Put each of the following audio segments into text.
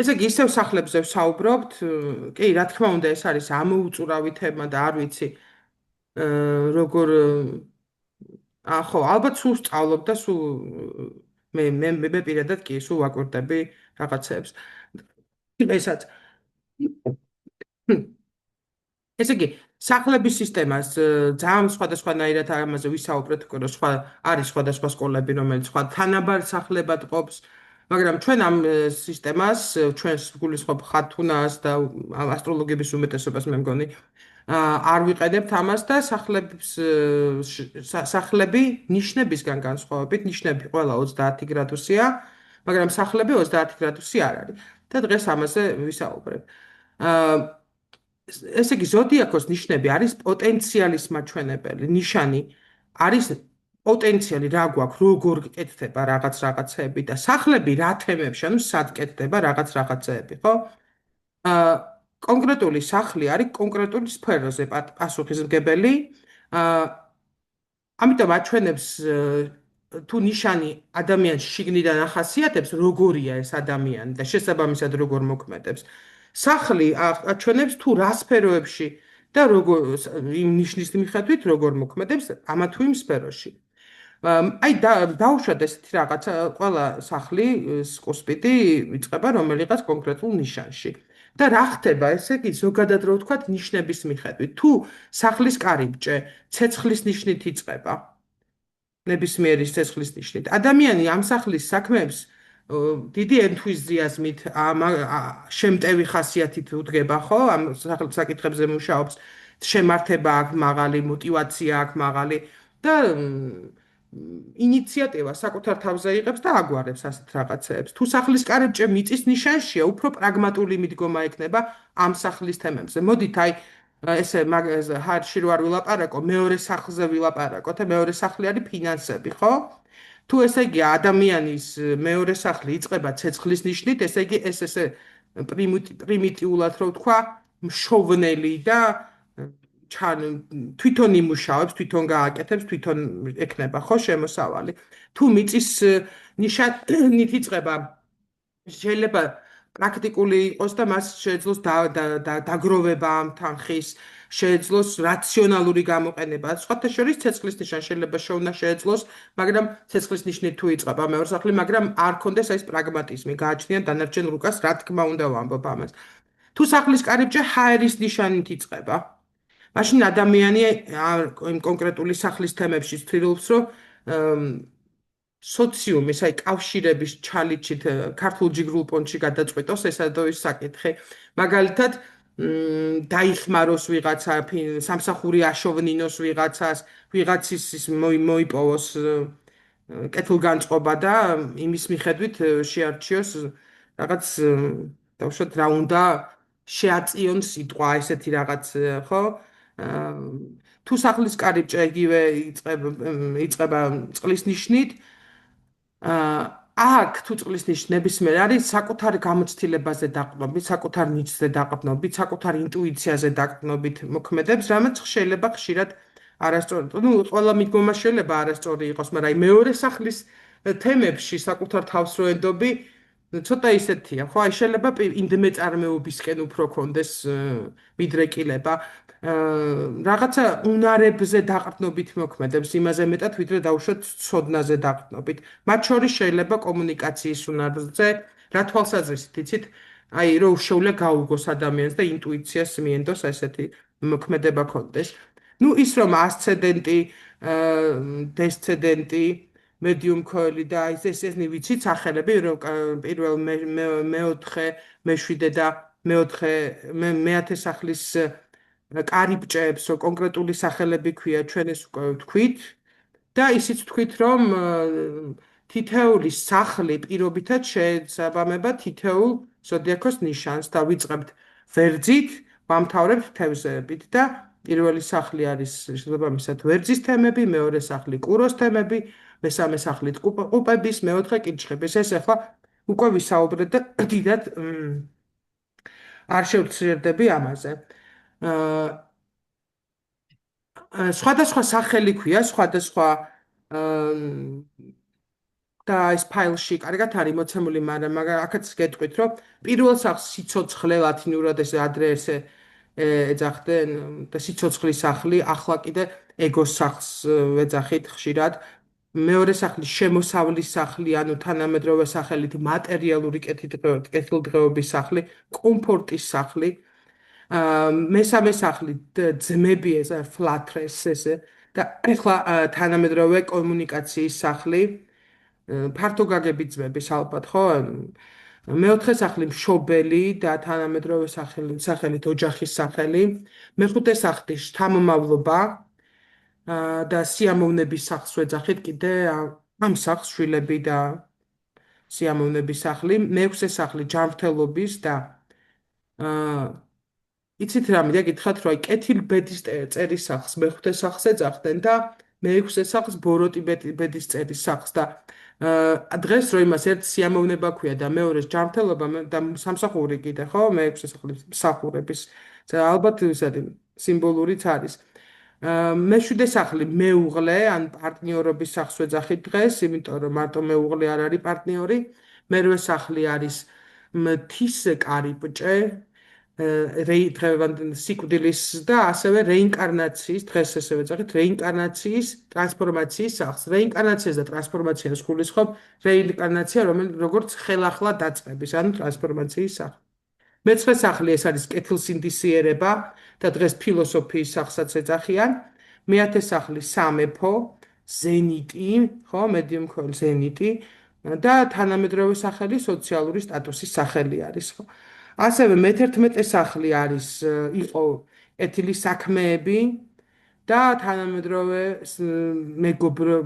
ესე იგი, ისევ სახლებზე ვსაუბრობთ. კი, რა თქმა უნდა, ეს არის ამოუწურავი თემა და არ ვიცი, როგორ ხო, ალბათ სულ სწავლობ და სულ მე პირადად კი სულ ვაკვირდები რაღაცებს. ესაც ესე იგი, სახლების სისტემას ძალიან სხვადასხვანაირად ამაზე ვისაუბრეთ, უკვე რომ არის სხვადასხვა სკოლები, რომელიც სხვა თანაბარ სახლებად ყოფს, მაგრამ ჩვენ ამ სისტემას, ჩვენს გულისხმობ ხათუნას და ასტროლოგების უმეტესობას მე მგონი, არ ვიყენებთ ამას და სახლები ნიშნებისგან განსხვავებით, ნიშნები ყველა 30 გრადუსია, მაგრამ სახლები 30 გრადუსი არ არის. და დღეს ამაზე ვისაუბრებ. აა ესე იგი, ზოდიაქოს ნიშნები არის პოტენციალის მაჩვენებელი. ნიშანი არის პოტენციალი, რა გვაქვს, როგორ კეთდება რაღაცები და სახლები რა თემებში, ანუ სად კეთდება რაღაცები, ხო? აა კონკრეტული სახლი არის კონკრეტული სფეროზე პასუხისმგებელი. აა ამიტომ აჩვენებს თუ ნიშანი ადამიანს შიგნიდან ახასიათებს, როგორია ეს ადამიანი და შესაბამისად როგორ მოქმედებს. სახლი აჩვენებს თუ რა სფეროებში და როგორ იმ ნიშნის მიხედვით როგორ მოქმედებს ამა თუ იმ სფეროში. აი დაუშვათ ესეთი რაღაცა, ყველა სახლი კუსპიტი იწყება რომელიღაც კონკრეტულ ნიშანში. და რა ხდება, ესე იგი, ზოგადად რო ვთქვათ, ნიშნების მიხედვით. თუ სახლის კარიბჭე ცეცხლის ნიშნით იწყება, ნებისმიერი ცეცხლის ნიშნით. ადამიანი ამ სახლის საქმეებს დიდი ენთუზიაზმით, შემტევი ხასიათით უდგება, ხო? ამ საკითხებზე მუშაობს, შემართება აქვს მაღალი, мотиваცია აქვს მაღალი და ინიციატივა საკუთარ თავზე იღებს და აგვარებს ასეთ რაღაცეებს. თუ სახლის კარიბჭე მიწის ნიშანშია, უფრო პრაგმატული მიდგომა ექნება ამ სახლის თემებზე. მოდით აი ესე ჰარში რო არ ვილაპარაკო, მეორე სახლზე ვილაპარაკო და მეორე სახლი არის ფინანსები, ხო? თუ ესე იგი ადამიანის მეორე სახლი იწყება ცეცხლის ნიშნით, ესე იგი ეს ესე პრიმიტიულად რო ვთქვა, მშოვნელი და ჩან თვითონ იმუშავებს, თვითონ გააკეთებს, თვითონ ექნება ხო შემოსავალი. თუ მიწის ნიშანით იწყება, შეიძლება პრაქტიკული იყოს და მას შეეძლოს დაგროვება ამ თანხის, შეეძლოს რაციონალური გამოყენება. სხვათა შორის ცეცხლის ნიშანი შეიძლება შოვნა შეეძლოს, მაგრამ ცეცხლის ნიშნით თუ იწყება მეორე სახლი, მაგრამ არ კონდეს ეს პრაგმატიზმი, გააჩნია დანარჩენ რუკას, რა თქმა უნდა ვამბობ ამას. თუ სახლის კარიბჭე ჰაერის ნიშანით იწყება, მაშინ ადამიანი იმ კონკრეტული სახლის თემებში ცდილობს, რომ სოციუმის, აი კავშირების ჩალიჩით ქართულ ჯიგრულ პონჩი გადაწყვეტოს ესადო ის საკითხი. მაგალითად, დაიხმაროს ვიღაცა, სამსახური აშოვნინოს ვიღაცას, ვიღაცის მოიპოვოს კეთილგანწყობა და იმის მიხედვით შეარჩიოს რაღაც დავუშვათ რა უნდა შეაწიონ სიტყვა ესეთი რაღაც, ხო? თუ სახლის კარიბჭე იგივე იწყება წყლის ნიშნით, აქ თუ წყლის ნიშნ ნებისმიერ არის საკუთარ გამოცდილებაზე დაყრდნობით, საკუთარ ნიჭზე დაყრდნობით, საკუთარ ინტუიციაზე დაყრდნობით მოქმედებს, რამაც შეიძლება ხშირად არასწორი, ну, ყველა მიდგომა შეიძლება არასწორი იყოს, მაგრამ აი მეორე სახლის თემებში საკუთარ თავს რო ენდობი, ცოტა ისეთია, ხო? აი შეიძლება იმდმეწარმეობისკენ უფრო კონდეს მიდრეკილება. რაღაცა უნარებზე დაყრდნობით მოქმედებს, იმაზე მეტად ვიდრე დაუშვათ ცოდნაზე დაყრდნობით. მათ შორის შეიძლება კომუნიკაციის უნარზე, რა თვალსაზრისით იცით, აი რო უშევლე გაუგოს ადამიანს და ინტუიციას მიენდოს ესეთი მოქმედება კონდეს. ну ის რომ ასცედენტი, დესცედენტი, მედიუმ ქოელი და ესენი ვიცით სახელები, რომ პირველ მეოთხე, მეშვიდე და მეოთხე მეათე სახლის კარიბჭეებს, რომ კონკრეტული სახელები ქვია, ჩვენ ეს უკვე ვთქვით და ისიც ვთქვით, რომ თითეული სახლი პირობითად შეესაბამება თითოეულ ზოდიაქოს ნიშანს და ვიწყებთ ვერძით, ვამთავრებთ თევზებით და პირველი სახლი არის შესაბამისად ვერძის თემები, მეორე სახლი კუროს თემები, მესამე სახლი ყუპების, მეოთხე კირჩხების. ეს ახლა უკვე ვისაუბრეთ და დიდად არ შევცვლიერდები ამაზე. სხვადასხვა სახელი ქვია, სხვადასხვა და ეს ფაილში კარგად არის მოცემული, მაგრამ აქაც გეტყვით, რომ პირველ სახლს სიცოცხლე ლათინურად ეს ადრე ესე ეძახდნენ და სიცოცხლის სახლი, ახლა კიდე ეგოს სახლს ეძახით ხშირად. მეორე სახლი შემოსავლის სახლი, ანუ თანამედროვე სახელით მატერიალური კეთილდღეობის სახლი, კომფორტის სახლი. მესამე სახლი ძმები ეს ფლათრეს ესე და ეხლა თანამედროვე კომუნიკაციის სახლი, ფართო გაგებით ძმების ალბათ, ხო? მეოთხე სახლი მშობელი და თანამედროვე სახელით ოჯახის სახელი. მეხუთე სახლი შთამომავლობა და სიამოვნების სახლს ვეძახით კიდე ამ სახლს შვილები და სიამოვნების სახლი. მეექვსე სახლი ჯანმრთელობის და აა იცით რა, მინდა გითხრათ, რომ აი კეთილბედის წერის სახლს მეხუთე სახლს ეძახდნენ და მეექვსე სახლს ბოროტი ბედის წერის სახლს და დღეს რო იმას ერთ სიამოვნება ქვია და მეორეს ჯანმრთელობა და სამსახური კიდე ხო მეექვსე სახლი მსახურების ალბათ ის არის სიმბოლურიც არის. მეშვიდე სახლი მეუღლე ან პარტნიორობის სახლს ვეძახით დღეს, იმიტომ რომ მარტო მეუღლე არ არის პარტნიორი. მერვე სახლი არის მთის კარიბჭე, დღევანდელ სიკვდილის და ასევე რეინკარნაციის, დღეს ესე ვეძახით, რეინკარნაციის ტრანსფორმაციის სახლს. რეინკარნაციას და ტრანსფორმაციას გულისხმობ, რეინკარნაცია, როგორც ხელახლა დაწყების, ანუ ტრანსფორმაციის სახლი. მეცხრე სახლი ეს არის კეთილსინდისიერება და დღეს ფილოსოფიის სახლსაც ეძახიან. მეათე სახლი სამეფო, ზენიტი, ხო, მედიუმ ქოლ ზენიტი და თანამედროვე სახელი სოციალური სტატუსის სახელი არის, ხო. ასევე მე-11 სახლი არის იყო კეთილის საქმეები და თანამედროვე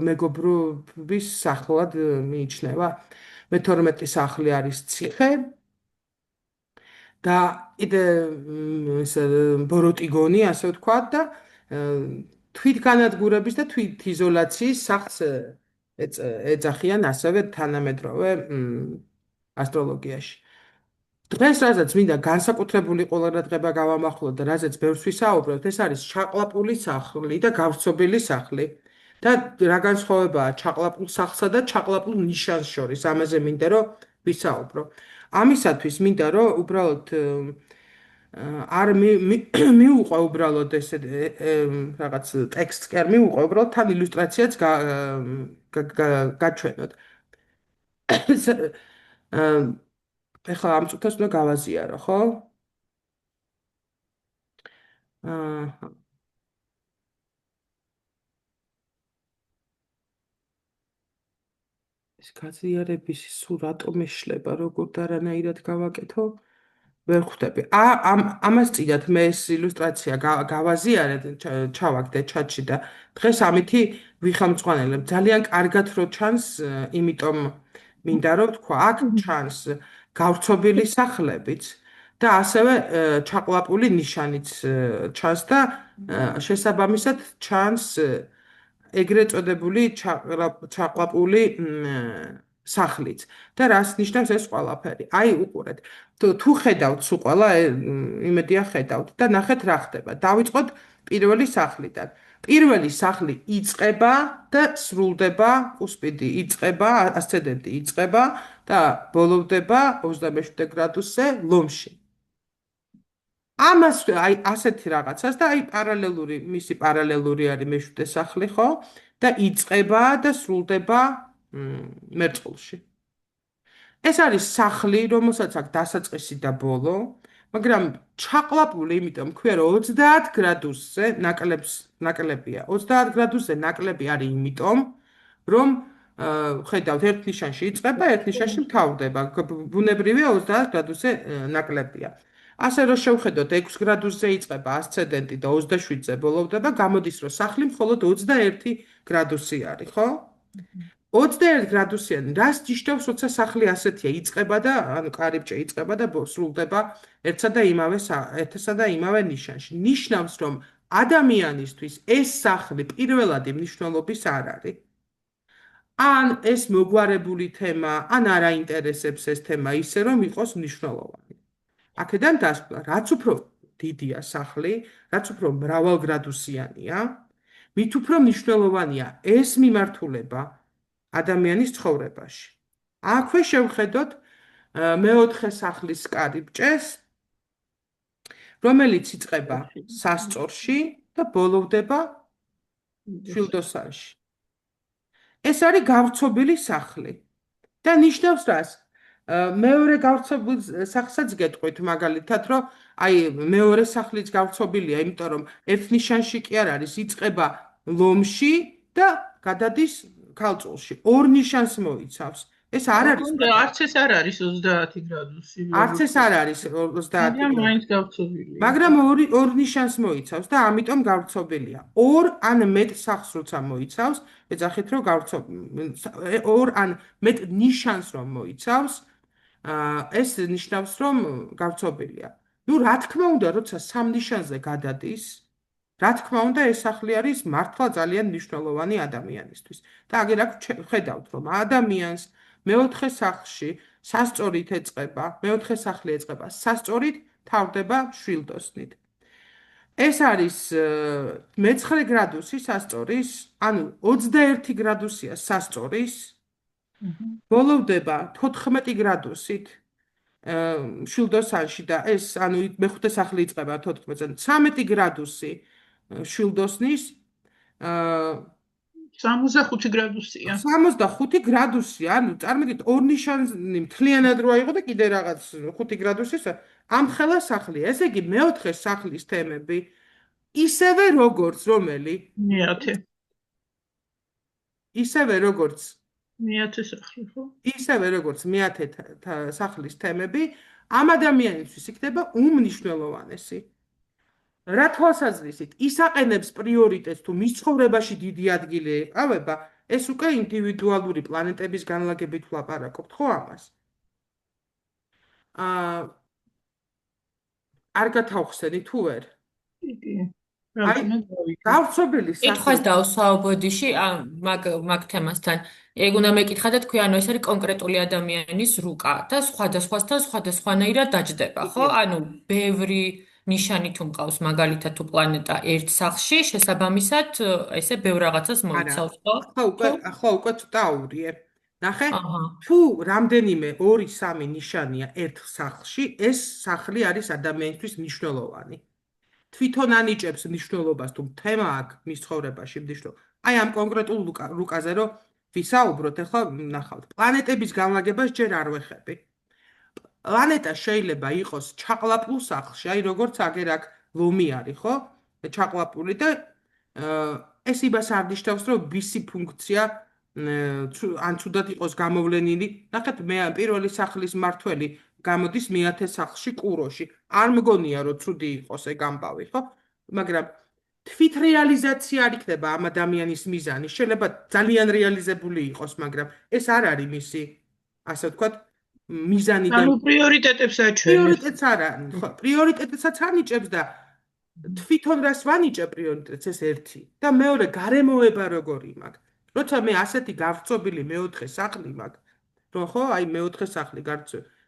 მეგობრობის სახლად მიიჩნევა. მე-12 სახლი არის ციხე და კიდე ეს ბოროტიგონი, ასე ვთქვათ და თვითგანადგურების და თვითიზოლაციის სახლს ეძახიან ასევე თანამედროვე ასტროლოგიაში. დღეს რაზეც მინდა განსაკუთრებული ყურადღება გავამახვილოთ და რაზეც ბევრს ვისაუბრებთ, ეს არის ჩაყლაპული სახლი და გავრცობილი სახლი. და რა განსხვავებაა ჩაყლაპულ სახლსა და ჩაყლაპულ ნიშანს შორის? ამაზე მინდა რომ ვისაუბრო. ამისათვის მინდა რომ უბრალოდ არ მიუყვე უბრალოდ ესე რაღაც ტექსტს კი არ მიუყვე, უბრალოდ თან ილუსტრაციაც გაჩვენოთ. ეხლა ამ წუთას უნდა გავაზიარო, ხო? ეს გაზიარების სულ რატომ ეშლება, როგორ და რანაირად გავაკეთო? ვერ ხვდები. ამას წინათ მე ეს ილუსტრაცია გავაზიარეთ, ჩავაგდე ჩატში და დღეს ამითი ვიხამწვანელებ. ძალიან კარგად რო ჩანს, იმიტომ მინდა რომ თქვა, აქ ჩანს გავრცობილი სახლებიც და ასევე ჩაყლაპული ნიშანიც ჩანს და შესაბამისად ჩანს ეგრეთ წოდებული ჩაყლაპული სახლიც და რას ნიშნავს ეს ყველაფერი? აი უყურეთ. თუ ხედავთ სულ ყველა, იმედია ხედავთ და ნახეთ რა ხდება. დავიწყოთ პირველი სახლიდან. პირველი სახლი იწყება და სრულდება, უსპიდი იწყება, ასცენდენტი იწყება და ბოლოვდება 27 გრადუსზე ლომში. ამას აი ასეთი რაღაცას და აი მისი პარალელური არის მე-7 სახლი, ხო? და იწყება და სრულდება მერწყულში. ეს არის სახლი, რომელსაც აქვს დასაწყისი და ბოლო, მაგრამ ჩაყლაპული, იმიტომ ქვია რომ 30 გრადუსზე ნაკლებია. 30 გრადუსზე ნაკლები არის იმიტომ, რომ ხედავთ, ერთ ნიშანში იწყება, ერთ ნიშანში მთავრდება. ბუნებრივია 30 გრადუსზე ნაკლებია. ასე რომ შევხედოთ 6 გრადუსზე იწყება ასცენდენტი და 27-ზე ბოლოვდება, გამოდის რომ სახლი მხოლოდ 21 გრადუსი არის, ხო? 21 გრადუსიანი რას ნიშნავს, როცა სახლი ასეთია, იწყება და ანუ კარიბჭე იწყება და სრულდება ერთსა და იმავე ნიშანში. ნიშნავს, რომ ადამიანისთვის ეს სახლი პირველადი მნიშვნელობის არ არის. ან ეს მოგვარებული თემა, ან არ აინტერესებს ეს თემა ისე, რომ იყოს მნიშვნელოვანი. აქედან დასკვნა, რაც უფრო დიდია სახლი, რაც უფრო მრავალგრადუსიანია, მით უფრო მნიშვნელოვანია ეს მიმართულება, ადამიანის ცხოვრებაში. აქვე შევხედოთ მეოთხე სახლის კარიბჭეს, რომელიც იწყება სასწორში და ბოლოვდება შილდოსანში. ეს არის გავრცობილი სახლი და ნიშნავს რას? მეორე გავრცობილ სახლსაც გეტყვით მაგალითად, რომ აი მეორე სახლიც გავრცობილია, იმიტომ რომ ერთ ნიშანში კი არ არის, იწყება ლომში და გადადის ქალწულში. ორ ნიშანს მოიცავს. ეს არ არის ოღონდ არც ეს არ არის 30 გრადუსი, არც ეს არ არის 30 მაგრამ გრადუსი. მაინც გავრცობილია. მაგრამ ორ ნიშანს მოიცავს და ამიტომ გავრცობილია. ორ ან მეტ სახლს როცა მოიცავს, ეძახით რომ ორ ან მეტ ნიშანს რომ მოიცავს, ეს ნიშნავს რომ გავრცობილია. ნუ რა თქმა უნდა, როცა სამ ნიშანზე გადადის, რა თქმა უნდა, ეს სახლი არის მართლა ძალიან მნიშვნელოვანი ადამიანისთვის. და აგერ აქ ხედავთ, რომ ადამიანს მეოთხე სახლში სასწორით ეწყება, მეოთხე სახლი ეწყება სასწორით, თავდება შვილდოსნით. ეს არის მე-9 გრადუსი სასწორის, ანუ 21 გრადუსია სასწორის, ბოლოვდება 14 გრადუსით შილდოსანში და ეს ანუ მე-5 სახლი იწყება 14-ზე, 13 გრადუსი შილდოსნის 65 გრადუსია. 65 გრადუსი, ანუ წარმოგიდგენთ ორ ნიშანი მთლიანად რო აიღო და კიდე რაღაც 5 გრადუსის ამხელა სახლი. ესე იგი მეოთხე სახლის თემები ისევე როგორც რომელი? მეათე. ისევე როგორც მეათე სახლი, ხო? ისევე როგორც მეათე სახლის თემები ამ ადამიანისთვის იქნება უმნიშვნელოვანესი. რა თვალსაზრისით ისაყენებს პრიორიტეტს თუ მის ცხოვრებაში დიდი ადგილი ეყავება, ეს უკვე ინდივიდუალური პლანეტების განლაგებით ვლაპარაკობთ, ხო ამას? არ გათავხსენი თუ ვერ? კი. აი, გავრცობილი კითხვას დავსვავ ბოდიში მაგ თემასთან. ეგ უნდა მეკითხა და თქვი, ანუ ეს არის კონკრეტული ადამიანის რუკა და სხვადასხვასთან სხვადასხვანაირად დაჯდება, ხო? ანუ ბევრი ნიშანი თუ მყავს მაგალითად თუ პლანეტა ერთ სახლში, შესაბამისად ესე ბევრ რაღაცას მოიცავს, ხო? ხო, უკვე ცოტა აურიე. ნახე? აჰა. თუ რამდენიმე 2-3 ნიშანია ერთ სახლში, ეს სახლი არის ადამიანისთვის მნიშვნელოვანი. თვითონ ანიჭებს მნიშვნელობას თუ თემა აქვს მის ცხოვრებაში მნიშვნელობა. აი ამ კონკრეტულ რუკაზე რომ ვისაუბროთ, ახლა ნახავთ. პლანეტების განლაგებას ჯერ არ ვეხები. პლანეტა შეიძლება იყოს ჩაყლაპულ სახლში, აი როგორც აგერ აქ ლომი არის, ხო? ჩაყლაპული და ეს იმას არ ნიშნავს, რომ ვისი ფუნქცია ან თუდად იყოს გამოვლენილი. ნახეთ, მე პირველი სახლის მართველი გამოდის მეათე სახლში კუროში. არ მგონია რომ ცუდი იყოს ეგ ამბავი, ხო? მაგრამ თვით რეალიზაცია არ იქნება ამ ადამიანის მიზანი. შეიძლება ძალიან რეალიზებული იყოს, მაგრამ ეს არ არის მისი, ასე ვთქვათ, მიზანი და ანუ პრიორიტეტებს აჩვენებს. პრიორიტეტს არ არის, ხო? პრიორიტეტსაც ანიჭებს და თვითონ რას ვანიჭებ პრიორიტეტს ეს ერთი და მეორე გარემოება როგორი მაქვს. როცა მე ასეთი გავრცობილი მეოთხე სახლი მაქვს, რომ ხო, აი მეოთხე სახლი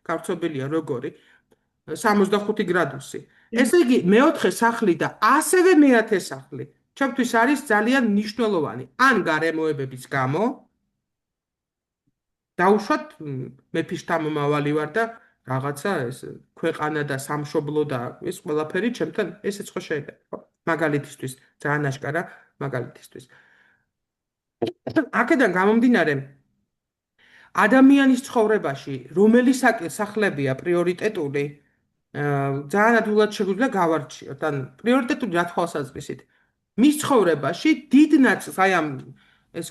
გავრცობილია როგორი 65 გრადუსი. ესე იგი მეოთხე სახლი და ასევე მეათე სახლი ჩემთვის არის ძალიან მნიშვნელოვანი. ან გარემოებების გამო დაუშვათ მეფის შთამომავალი ვარ და რაღაცა ეს ქვეყანა და სამშობლო და ეს ყველაფერი ჩემთან ესეც ხო შეიძლება, ხო? მაგალითისთვის, ძალიან აშკარა მაგალითისთვის. აქედან გამომდინარე ადამიანის ცხოვრებაში რომელი სახლებია პრიორიტეტული, ძალიან ადვილად შეგვიძლია გავარჩიოთ. ან პრიორიტეტული რა თვალსაზრისით? მის ცხოვრებაში დიდ ნაწილს, აი ამ ეს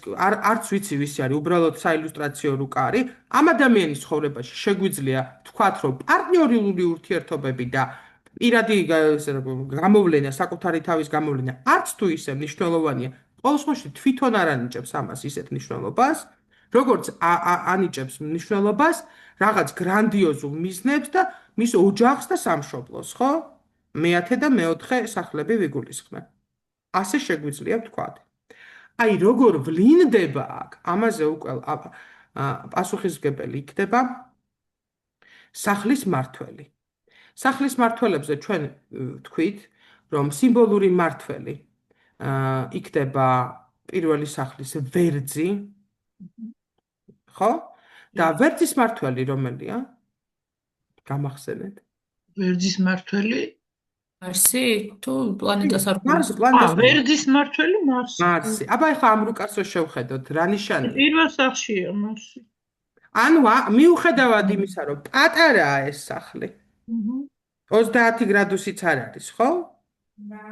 არც ვიცი ვისი არის, უბრალოდ საილუსტრაციო რუკა არის. ამ ადამიანის ცხოვრებაში შეგვიძლია თქვათ, რომ პარტნიორული ურთიერთობები და პირადი გამოვლენა, საკუთარი თავის გამოვლენა არც თუ ისე მნიშვნელოვანია. ყოველ შემთხვევაში თვითონ არ ანიჭებს ამას ისეთ მნიშვნელობას, როგორც ანიჭებს მნიშვნელობას რაღაც გრანდიოზულ მიზნებს და მის ოჯახს და სამშობლოს, ხო? მეათე და მეოთხე სახლები ვიგულისხმებ. ასე შეგვიძლია ვთქვათ. აი როგორ ვლინდება აქ, ამაზე უკვე პასუხისმგებელი იქნება სახლის მმართველი. სახლის მმართველებზე ჩვენ ვთქვით, რომ სიმბოლური მმართველი იქნება პირველი სახლის ვერძი, ხო? და ვერძის მართველი რომელია? გამახსენეთ. ვერძის მართველი. მარსი თუ პლანეტას არ მარსი, გულისხმობ? პლანეტას ვერძის მართველი მარსი. მარსი. აბა ეხლა ამ რუკას რო შევხედოთ, რა ნიშანია? პირველ სახლშია მარსი. ანუ მიუხედავად იმისა, რომ პატარაა ეს სახლი, 30 გრადუსიც არ არის, ხო?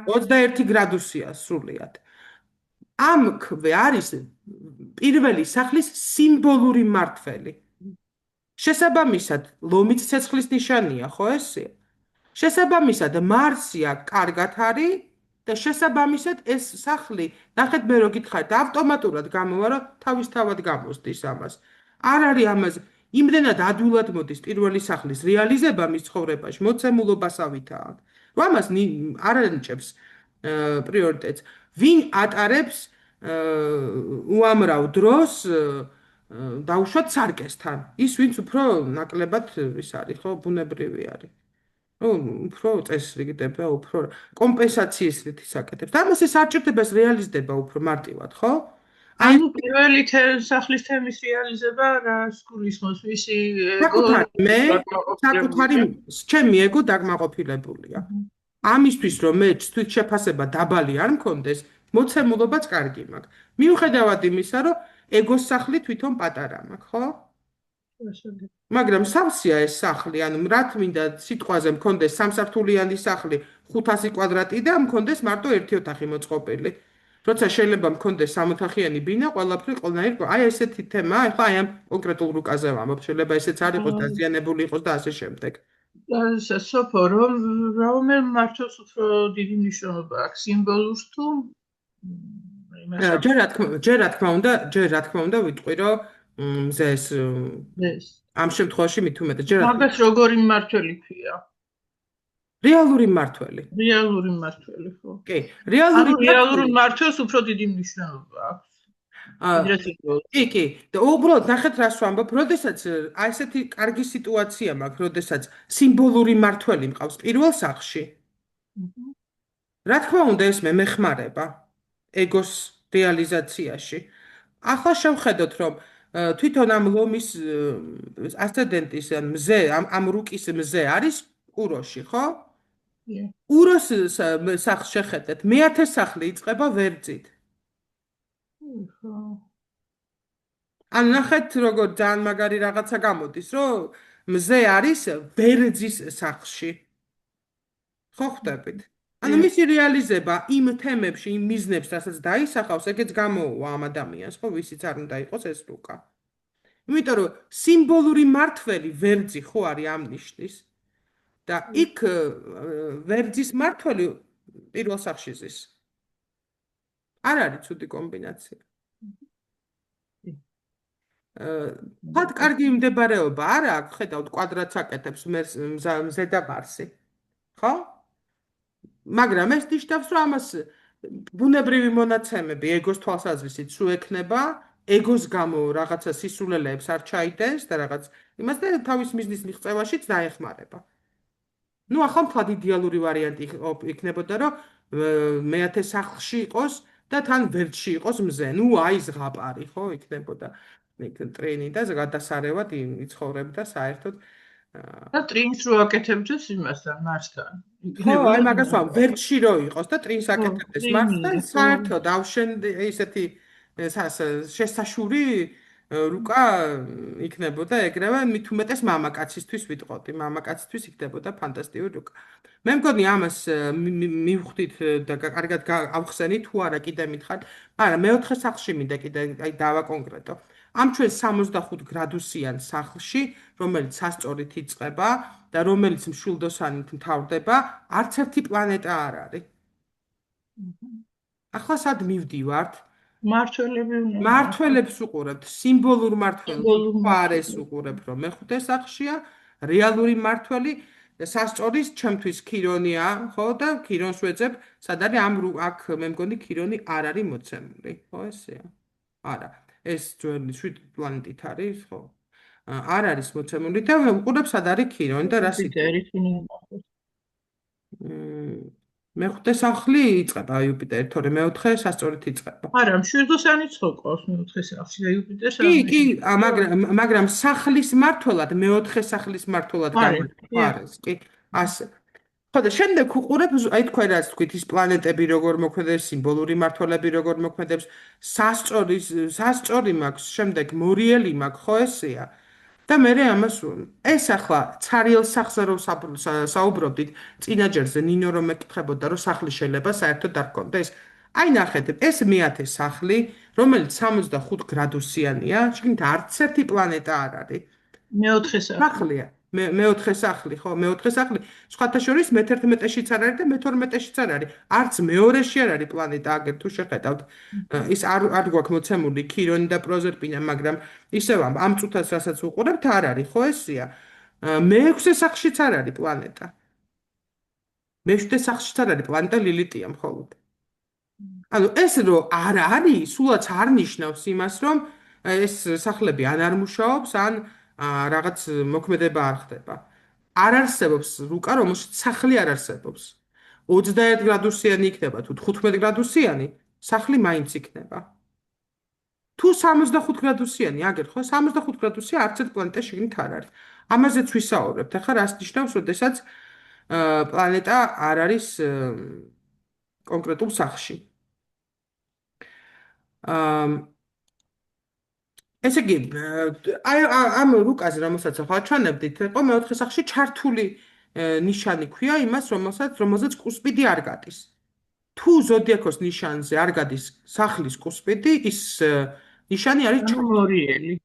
21 გრადუსია სრულიად. ამ ქვე არის პირველი სახლის სიმბოლური მმართველი. შესაბამისად, ლომიც ცეცხლის ნიშანია, ხო ესეა? შესაბამისად, მარსია კარგად არის და შესაბამისად ეს სახლი, ნახეთ მე რო გითხარით, ავტომატურად გამოვა, რომ თავისთავად გამოსდის ამას. არ არის ამას იმდენად ადვილად მოდის პირველი სახლის რეალიზება მის ცხოვრებაში, მოცემულობასავითაა. რომ ამას არ ანიჭებს პრიორიტეტს. ვინ ატარებს უამრავ დროს დაუშვათ სარკესთან. ის ვინც უფრო ნაკლებად ის არის, ხო, ბუნებრივი არის. უფრო წესრიგდება, უფრო კომპენსაციის რითიც აკეთებს. და ამას ეს არ ჭირდება, ეს რეალიზდება უფრო მარტივად, ხო? ანუ პირველი სახლის თემის რეალიზება რას გულისხმობს? ვისი საკუთარი ჩემი ეგო დაკმაყოფილებულია. ამისთვის რომ მე თვითშეფასება დაბალი არ მქონდეს, მოცემულობაც კარგი მაქვს. მიუხედავად იმისა, რომ ეგოს სახლი თვითონ პატარა მაქვს, ხო? მაგრამ სავსეა ეს სახლი, ანუ რა თმინდა სიტყვაზე მქონდეს სამსართულიანი სახლი 500 კვადრატი და მქონდეს მარტო ერთი ოთახი მოწყობილი. როცა შეიძლება მქონდეს სამოთახიანი ბინა, ყველაფერი ყველანაირ, აი ესეთი თემა, ახლა აი ამ კონკრეტულ რუკაზე ვამბობ, შეიძლება ესეც არ იყოს დაზიანებული იყოს და ასე შემდეგ. სოფო, რომელ მმართველს უფრო დიდი მნიშვნელობა აქვს, სიმბოლურს თუ ჯერ რა თქმა უნდა ვიტყვი, რომ მზეს ამ შემთხვევაში მით უმეტეს ჯერ მაგას როგორი მმართველი ქვია? რეალური მმართველი. რეალური მმართველი, ხო? კი, რეალური მმართველს უფრო დიდი მნიშვნელობა აქვს. კი, და უბრალოდ ნახეთ რას ვამბობ, როდესაც აი ესეთი კარგი სიტუაცია მაქვს, როდესაც სიმბოლური მმართველი მყავს პირველ სახლში. რა თქმა უნდა ეს მეხმარება ეგოს რეალიზაციაში. ახლა შევხედოთ, რომ თვითონ ამ ლომის ასცენდენტის მზე, ამ რუკის მზე არის უროში, ხო? უროს სახლს შეხედეთ, მეათე სახლი იწყება ვერძით. ან ნახეთ როგორ ძალიან მაგარი რაღაცა გამოდის, რომ მზე არის ვერძის სახლში. ხო ხვდებით? ანუ მისი რეალიზება იმ თემებში, იმ მიზნებს, რასაც დაისახავს, ეგეც გამოუვა ამ ადამიანს, ხო, ვისიც არ უნდა იყოს ეს რუკა. იმიტომ რომ სიმბოლური მმართველი ვერძი ხო არის ამ ნიშნის და იქ ვერძის მმართველი პირველ სახლში ზის. არ არის ცუდი კომბინაცია. ფათ კარგი მდებარეობა არა აქვს, ხედავთ კვადრატს აკეთებს მზე და მარსი. ხო? მაგრამ ეს ნიშნავს, რომ ამას ბუნებრივი მონაცემები ეგოს თვალსაზრისით სულ ექნება, ეგოს გამო რაღაცა სისულელეებს არ ჩაიდენს და რაღაც იმას და თავის მიზნის მიღწევაშიც დაეხმარება. ნუ ახლა მთლად იდეალური ვარიანტი იქნებოდა, რომ მეათე სახლში იყოს და თან ვერძში იყოს მზე. ნუ აი ზღაპარი, ხო, იქნებოდა. ტრენი და გადასარევად იცხოვრებდა საერთოდ და ტრინს რო აკეთებდეს იმასთან, მარსთან. ხო, აი მაგას ვამ, ვერტში რო იყოს და ტრინს აკეთებდეს მარსთან, საერთოდ ავშენ ესეთი შესაშური რუკა იქნებოდა ეგრევე, მით უმეტეს მამაკაცისთვის ვიტყოდი, მამაკაცისთვის იქნებოდა ფანტასტიკური რუკა. მე მგონი ამას მივხვდით და კარგად ავხსენით, თუ არა კიდე მითხართ, მაგრამ მეოთხე სახლში მინდა კიდე აი დავაკონკრეტო. ამ ჩვენ 65 გრადუსიან სახლში, რომელიც სასწორით იწყება და რომელიც მშვილდოსანით მთავრდება, არც ერთი პლანეტა არ არის. ახლა სად მივდივართ? მმართველებს უყურებთ, სიმბოლურ მმართველს ფარეს უყურებთ, რომ მეხუთე სახლშია, რეალური მმართველი სასწორის ჩემთვის ქირონია, ხო და ქირონს ვეძებ, სად არის აქ მე მგონი ქირონი არ არის მოცემული, ხო ესეა? არა. ეს ძველი 7 პლანეტით არის, ხო? არ არის მოცემული და ვუყურებ სად არის ქირონი და რა სიტყვით. მეხუთე სახლი იწყება იუპიტერი, თორე მეოთხე სასწორით იწყება. არა, მშვიდოსანიც ხო ყავს მეოთხე სახლში და იუპიტერს კი, მაგრამ სახლის მმართველად, მეოთხე სახლის მმართველად გამოიყო არის, კი, ასე. ხო და შემდეგ უყურებ, აი თქვენ რაც თქვით, ის პლანეტები როგორ მოქმედებს, სიმბოლური მმართველები როგორ მოქმედებს, სასწორი მაქვს, შემდეგ მორიელი მაქვს, ხო ესეა? და მე ამას ეს ახლა ცარიელ სახლზე რომ საუბრობდით, წინაჯერზე ნინო რომ მეკითხებოდა, რომ სახლი შეიძლება საერთოდ არ გქონდეს. აი ნახეთ, ეს მეათე სახლი, რომელიც 65 გრადუსიანია, შეგნით არც ერთი პლანეტა არ არის. მეოთხე სახლია. მეოთხე სახლი, ხო, მეოთხე სახლი. სხვათა შორის მე-11-შიც არ არის და მე-12-შიც არ არის. არც მეორეში არ არის პლანეტა, აგერ თუ შეხედავთ. ის არ გვაქვს მოცემული ქირონი და პროზერპინა, მაგრამ ისევ ამ წუთას რასაც უყურებთ, არ არის, ხო ესია. მე-6 სახლშიც არ არის პლანეტა. მე-7 სახლშიც არ არის პლანეტა ლილიტია მხოლოდ. ანუ ეს რომ არ არის, სულაც არ ნიშნავს იმას, რომ ეს სახლები არ მუშაობს, ან რაღაც მოქმედება არ ხდება. არ არსებობს რუკა, რომელშიც სახლი არ არსებობს. 21 გრადუსიანი იქნება თუ 15 გრადუსიანი, სახლი მაინც იქნება. თუ 65 გრადუსიანი, აგერ ხო, 65 გრადუსია არც ერთ პლანეტას შეგნით არ არის. ამაზეც ვისაუბრებთ. ახლა რას ნიშნავს, როდესაც პლანეტა არ არის კონკრეტულ სახლში. ესე იგი, აი ამ რუკაზე, რომელსაც ახლა ჩანებდით, იყო მეოთხე სახლში ჩართული ნიშანი ქვია იმას, რომელზეც კუსპიდი არ გადის. თუ ზოდიაქოს ნიშანზე არ გადის სახლის კუსპიდი, ის ნიშანი არის მორიელი.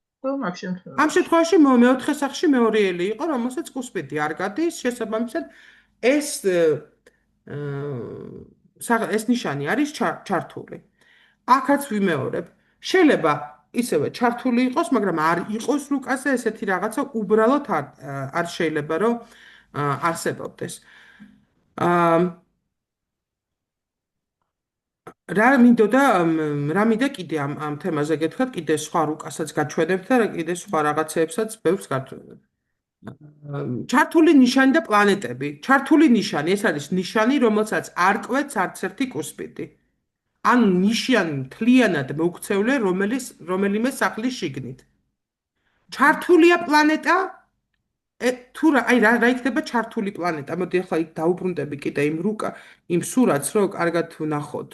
ამ შემთხვევაში მეოთხე სახლში მეორიელი იყო, რომელსაც კუსპიდი არ გადის, შესაბამისად ეს ნიშანი არის ჩართული. აქაც ვიმეორებ. შეიძლება ისევე ჩართული იყოს, მაგრამ არ იყოს რუკაზე ესეთი რაღაცა უბრალოდ არ შეიძლება რომ არსებობდეს. რა მინდა კიდე ამ თემაზე გეთქვათ, კიდე სხვა რუკასაც გაჩვენებთ და კიდე სხვა რაღაცეებსაც ბევრს გაჩვენებთ. ჩართული ნიშანი და პლანეტები. ჩართული ნიშანი, ეს არის ნიშანი, რომელსაც არ კვეთს არც ერთი კუსპიდი. ან ნიშანი მთლიანად მოქცეულია რომელიმე სახლის შიგნით. ჩართულია პლანეტა, თუ რა იქნება ჩართული პლანეტა? მოდი ახლა იქ დაუბრუნდები კიდე იმ სურათს, რომ კარგად ვნახოთ.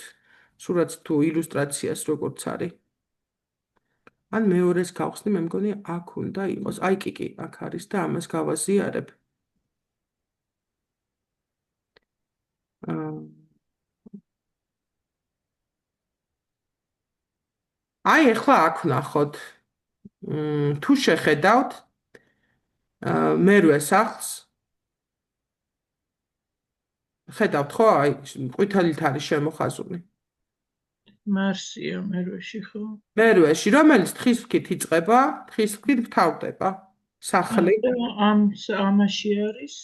სურათს თუ ილუსტრაციას როგორც არის. ან მეორეს გავხსნი, მე მგონი აქ უნდა იყოს. აი კი, აქ არის და ამას გავაზიარებ. აი ახლა აქ ვნახოთ. თუ შეხედავთ მერვე სახლს ხედავთ ხო? აი ყვითელით არის შემოხაზული. მარსია მერვეში ხო? მერვეში, რომელიც თხის ფქით იწყება, თხის ფქით მთავრდება. სახლი. ამაში არის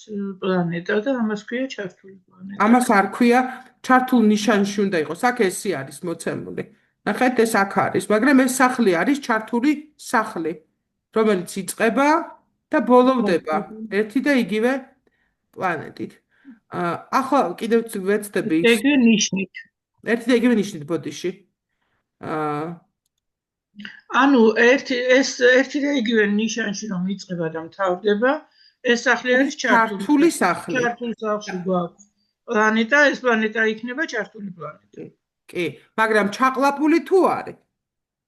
პლანეტა და ამას ქვია ჩართული პლანეტა. ამას არ ქვია, ჩართულ ნიშანში უნდა იყოს. აქ ესე არის მოცემული. ნახეთ, ეს აქ არის, მაგრამ ეს სახლი არის ჩართული სახლი, რომელიც იწყება და ბოლოვდება ერთი და იგივე პლანეტით. ახლა კიდევ ვეცდები იგივე ნიშნით. ერთი და იგივე ნიშნით ბოდიში. ანუ ერთი და იგივე ნიშანში რომ იწყება და მთავრდება, ეს სახლი არის ჩართული სახლი. ჩართული სახლში გვაქვს პლანეტა, ეს პლანეტა იქნება ჩართული პლანეტა. კი, მაგრამ ჩაყლაპული თუ არის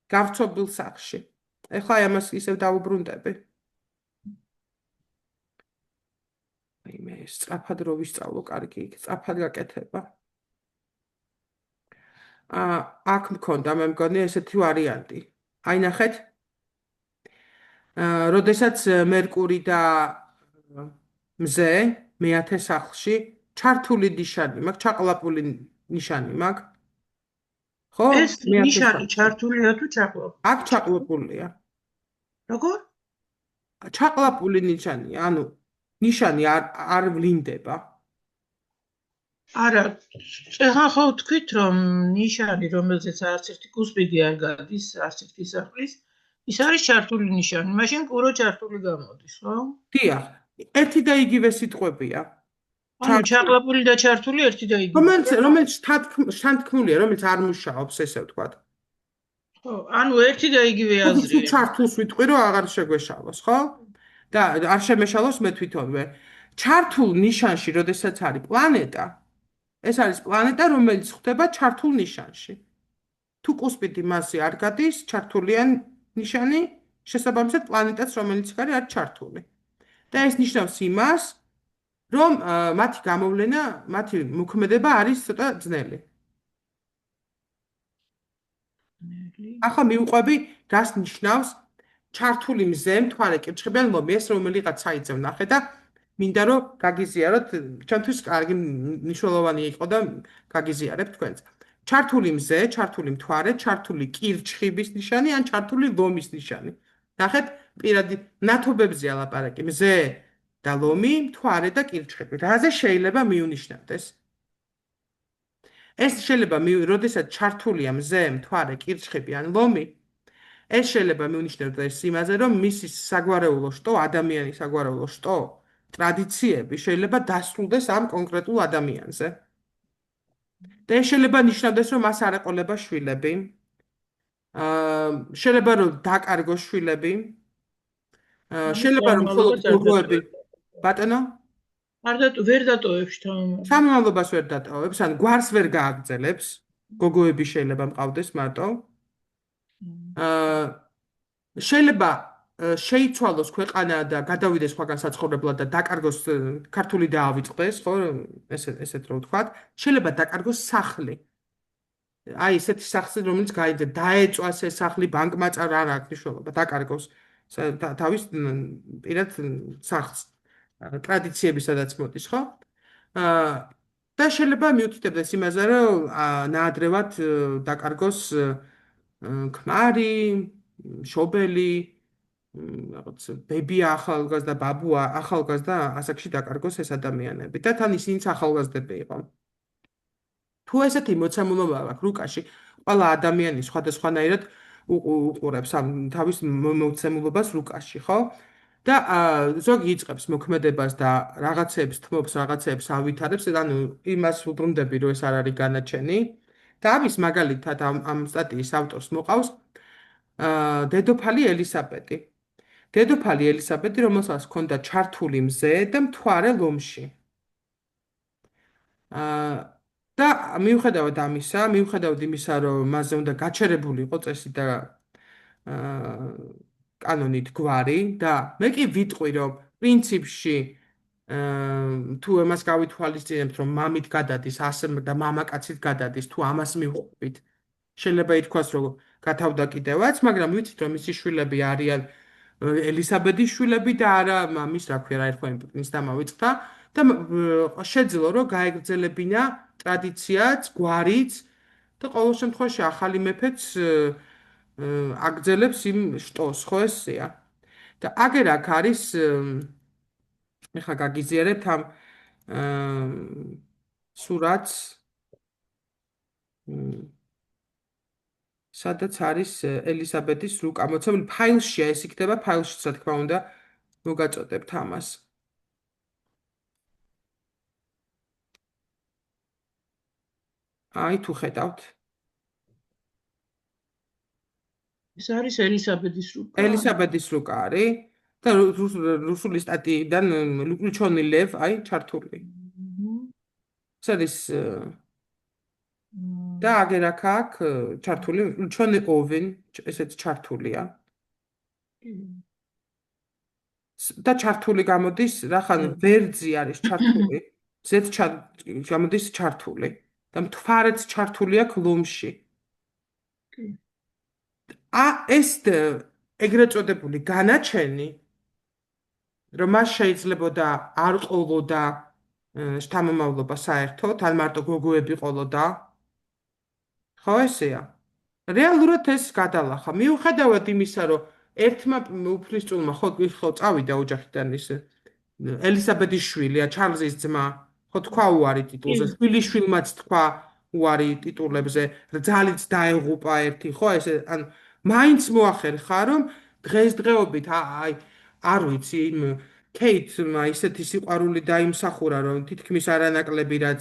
გავრცობილ სახლში. ეხლა ამას ისევ დავუბრუნდები. აი მე სწრაფად რო ვისწავლო, კარგი, სწრაფად გაკეთება. აქ მქონდა მე მგონი ესეთი ვარიანტი. აი ნახეთ. როდესაც მერკური და მზე მეათე სახლში ჩართული ნიშანი მაქვს, ჩაყლაპული ნიშანი მაქვს. ხო? ეს ნიშანი ჩართულია თუ ჩაყლაპული? აქ ჩაყლაპულია. როგორ? ჩაყლაპული ნიშანია, ანუ ნიშანი არ ვლინდება. არა, წეღან ხო თქვით, რომ ნიშანი, რომელზეც არც ერთი კუსპიდი არ გადის, არც ერთი სახლის, ის არის ჩართული ნიშანი. მაშინ პურო ჩართული გამოდის, ხო? დიახ, ერთი და იგივე სიტყვებია. ანუ ჩაყლაპული და ჩართული ერთი და იგივე. რომელიც შთანთქმულია, რომელიც არ მუშაობს, ესე ვთქვათ. ხო, ანუ ერთი და იგივე აზრია. ჩართულს ვიტყვი, რომ აღარ შეგვეშალოს, ხო? და არ შემეშალოს მე თვითონვე. ჩართულ ნიშანში, როდესაც არის პლანეტა, ეს არის პლანეტა, რომელიც ხდება ჩართულ ნიშანში. თუ კუსპიდი მასზე არ გადის, ჩართულიან ნიშანი, შესაბამისად პლანეტაც, რომელიც არის ჩართული. და ეს ნიშნავს იმას, რომ მათი გამოვლენა, მათი მოქმედება არის ცოტა ძნელი. ახლა მივყვები, რას ნიშნავს ჩართული მზე, მთვარე კირჩხიბიან ლომი, ეს რომელიღაც საიტზე ვნახე და მინდა რომ გაგიზიაროთ, ჩვენთვის კარგი მნიშვნელოვანი იყო და გაგიზიარებ თქვენს. ჩართული მზე, ჩართული მთვარე, ჩართული კირჩხიბის ნიშანი ან ჩართული ლომის ნიშანი. ნახეთ, პირადი ნათობებზეა ლაპარაკი, მზე და ლომი, მთვარე და კირჩხიბი. რაზე შეიძლება მიუნიშნავდეს? ეს შეიძლება როდესაც ჩართულია მზე, მთვარე, კირჩხიბი ან ლომი, ეს შეიძლება მიუნიშნავდეს იმაზე, რომ მისი საგვარეულო შტო, ადამიანის საგვარეულო შტო, ტრადიციები შეიძლება დასრულდეს ამ კონკრეტულ ადამიანზე. და ეს შეიძლება ნიშნავდეს, რომ მას არ ეყოლება შვილები. შეიძლება რომ დაკარგოს შვილები. შეიძლება რომ მხოლოდ გოგოები. ბატონო? ვერ დატოვებს თავმოყრა. სამომავლობას ვერ დატოვებს, ან გვარს ვერ გააგრძელებს. გოგოები შეიძლება მყავდეს მარტო. შეიძლება შეიცვალოს ქვეყანა და გადავიდეს სხვაგან საცხოვრებლად და დაკარგოს ქართული დაავიწყდეს, ხო, ესეთ რო ვთქვათ. შეიძლება დაკარგოს სახლი. აი ესეთი სახლი, რომელიც დაეწვას ეს სახლი ბანკმა არ აქვს მნიშვნელობა, დაკარგოს თავის პირად სახლს. ტრადიციები სადაც მოდის, ხო? და შეიძლება მიუთითებდეს იმაზე, რომ ნაადრევად დაკარგოს ქმარი, შობელი, რაღაც ბებია ახალგაზრდა, ბაბუა ახალგაზრდა, ასაკში დაკარგოს ეს ადამიანები და თან ისინიც ახალგაზრდები იყო. თუ ესეთი მოცემულობა აქვს რუკაში, ყველა ადამიანი სხვადასხვანაირად უყურებს ამ თავის მოცემულობას რუკაში, ხო? და ზოგი იწყებს მოქმედებას და რაღაცეებს თმობს, რაღაცეებს ავითარებს, ანუ იმას უბრუნდები, რომ ეს არ არის განაჩენი. და ამის მაგალითად ამ სტატიის ავტორს მოყავს დედოფალი ელისაბედი. დედოფალი ელისაბედი, რომელსაც ჰქონდა ჩართული მზე და მთვარე ლომში. და მიუხედავად ამისა, მიუხედავად იმისა, რომ მასზე უნდა გაჩერებული იყო წესი და კანონით გვარი და მე კი ვიტყვი, რომ პრინციპში თუ ამას გავითვალისწინებთ, რომ მამით გადადის, ასე და მამაკაცით გადადის, თუ ამას მივყვებით, შეიძლება ითქვას, რომ გათავდა კიდევაც, მაგრამ ვიცით, რომ მისი შვილები არიან ელისაბედის შვილები და არა მამის, რა ქვია, რა ერთხვა იმ პრინცს დამავიწყდა და შეძლო, რომ გაეგრძელებინა ტრადიციაც, გვარიც და ყოველ შემთხვევაში ახალი მეფეც აგრძელებს იმ შტოს, ხო ესეა. და აგერ აქ არის ეხლა გაგიზიარებთ ამ სურათს სადაც არის ელისაბედის რუკა მოცემული ფაილშია, ეს იქნება ფაილში, რა თქმა უნდა, მოგაწოდებთ ამას. აი თუ ხედავთ. ეს არის ელისაბედის რუკა. ელისაბედის რუკა არის და რუსული სტატიიდან ლუჩონი ლევ, აი ჩართული. ეს არის და აგერ აქ ჩართული ლუჩონი ოვენ, ესეც ჩართულია. და ჩართული გამოდის, რახან ვერძი არის ჩართული, ზეც გამოდის ჩართული და მთვარეც ჩართული აქვს ლომში. ეს ეგრეთ წოდებული განაჩენი, რომ მას შეიძლებოდა არ ყოლოდა შთამომავლობა საერთოდ, ან მარტო გოგოები ყოლოდა. ხო ესეა. რეალურად ეს გადალახა. მიუხედავად იმისა, რომ ერთმა უფლისწულმა ხო წავიდა ოჯახიდან ის ელისაბედის შვილია, ჩარლზის ძმა, ხო თქვა უარი ტიტულზე, შვილიშვილმაც თქვა უარი ტიტულებზე, ძალიც დაეღუპა ერთი, ხო ესე ან მაინც მოახერხა, რომ დღესდღეობით აი არ ვიცი იმ ქეითმა ისეთი სიყვარული დაიმსახურა, რომ თითქმის არანაკლები რაც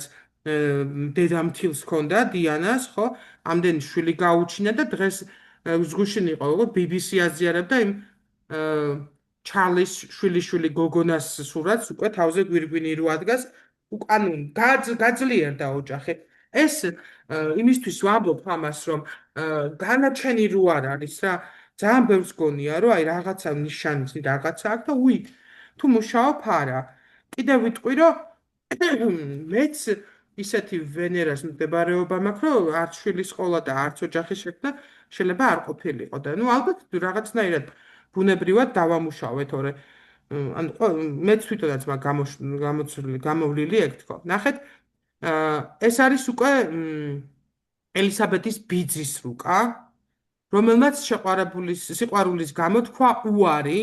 დედამთილს ჰქონდა დიანას, ხო? ამდენი შვილი გაუჩინა და დღეს ზღუშინ იყო, როგორ BBC აზიარებდა იმ ჩარლის შვილიშვილი გოგონას სურათს, უკვე თავზე გვირგვინი რო ადგას, ანუ გაძლიერდა ოჯახი. ეს იმისთვის ვამბობ ამას, რომ განაჩენი რო არ არის რა, ძალიან ბევრს გონია, რომ აი რაღაცა ნიშანის რაღაცა აქვს და უი, თუ მუშაობ არა. კიდევ ვიტყვი, რომ მეც ისეთი ვენერას მდებარეობა მაქვს, რომ არც შვილის ყოლა და არც ოჯახის შექმნა შეიძლება არ ყოფილიყო და ნუ ალბათ რაღაცნაირად ბუნებრივად დავამუშავე, თორე ანუ მეც თვითონაც მაგ გამოვლილი ეგ თქო. ნახეთ, ეს არის უკვე ელისაბედის ბიძის რუკა, რომელმაც სიყვარულის გამო თქვა უარი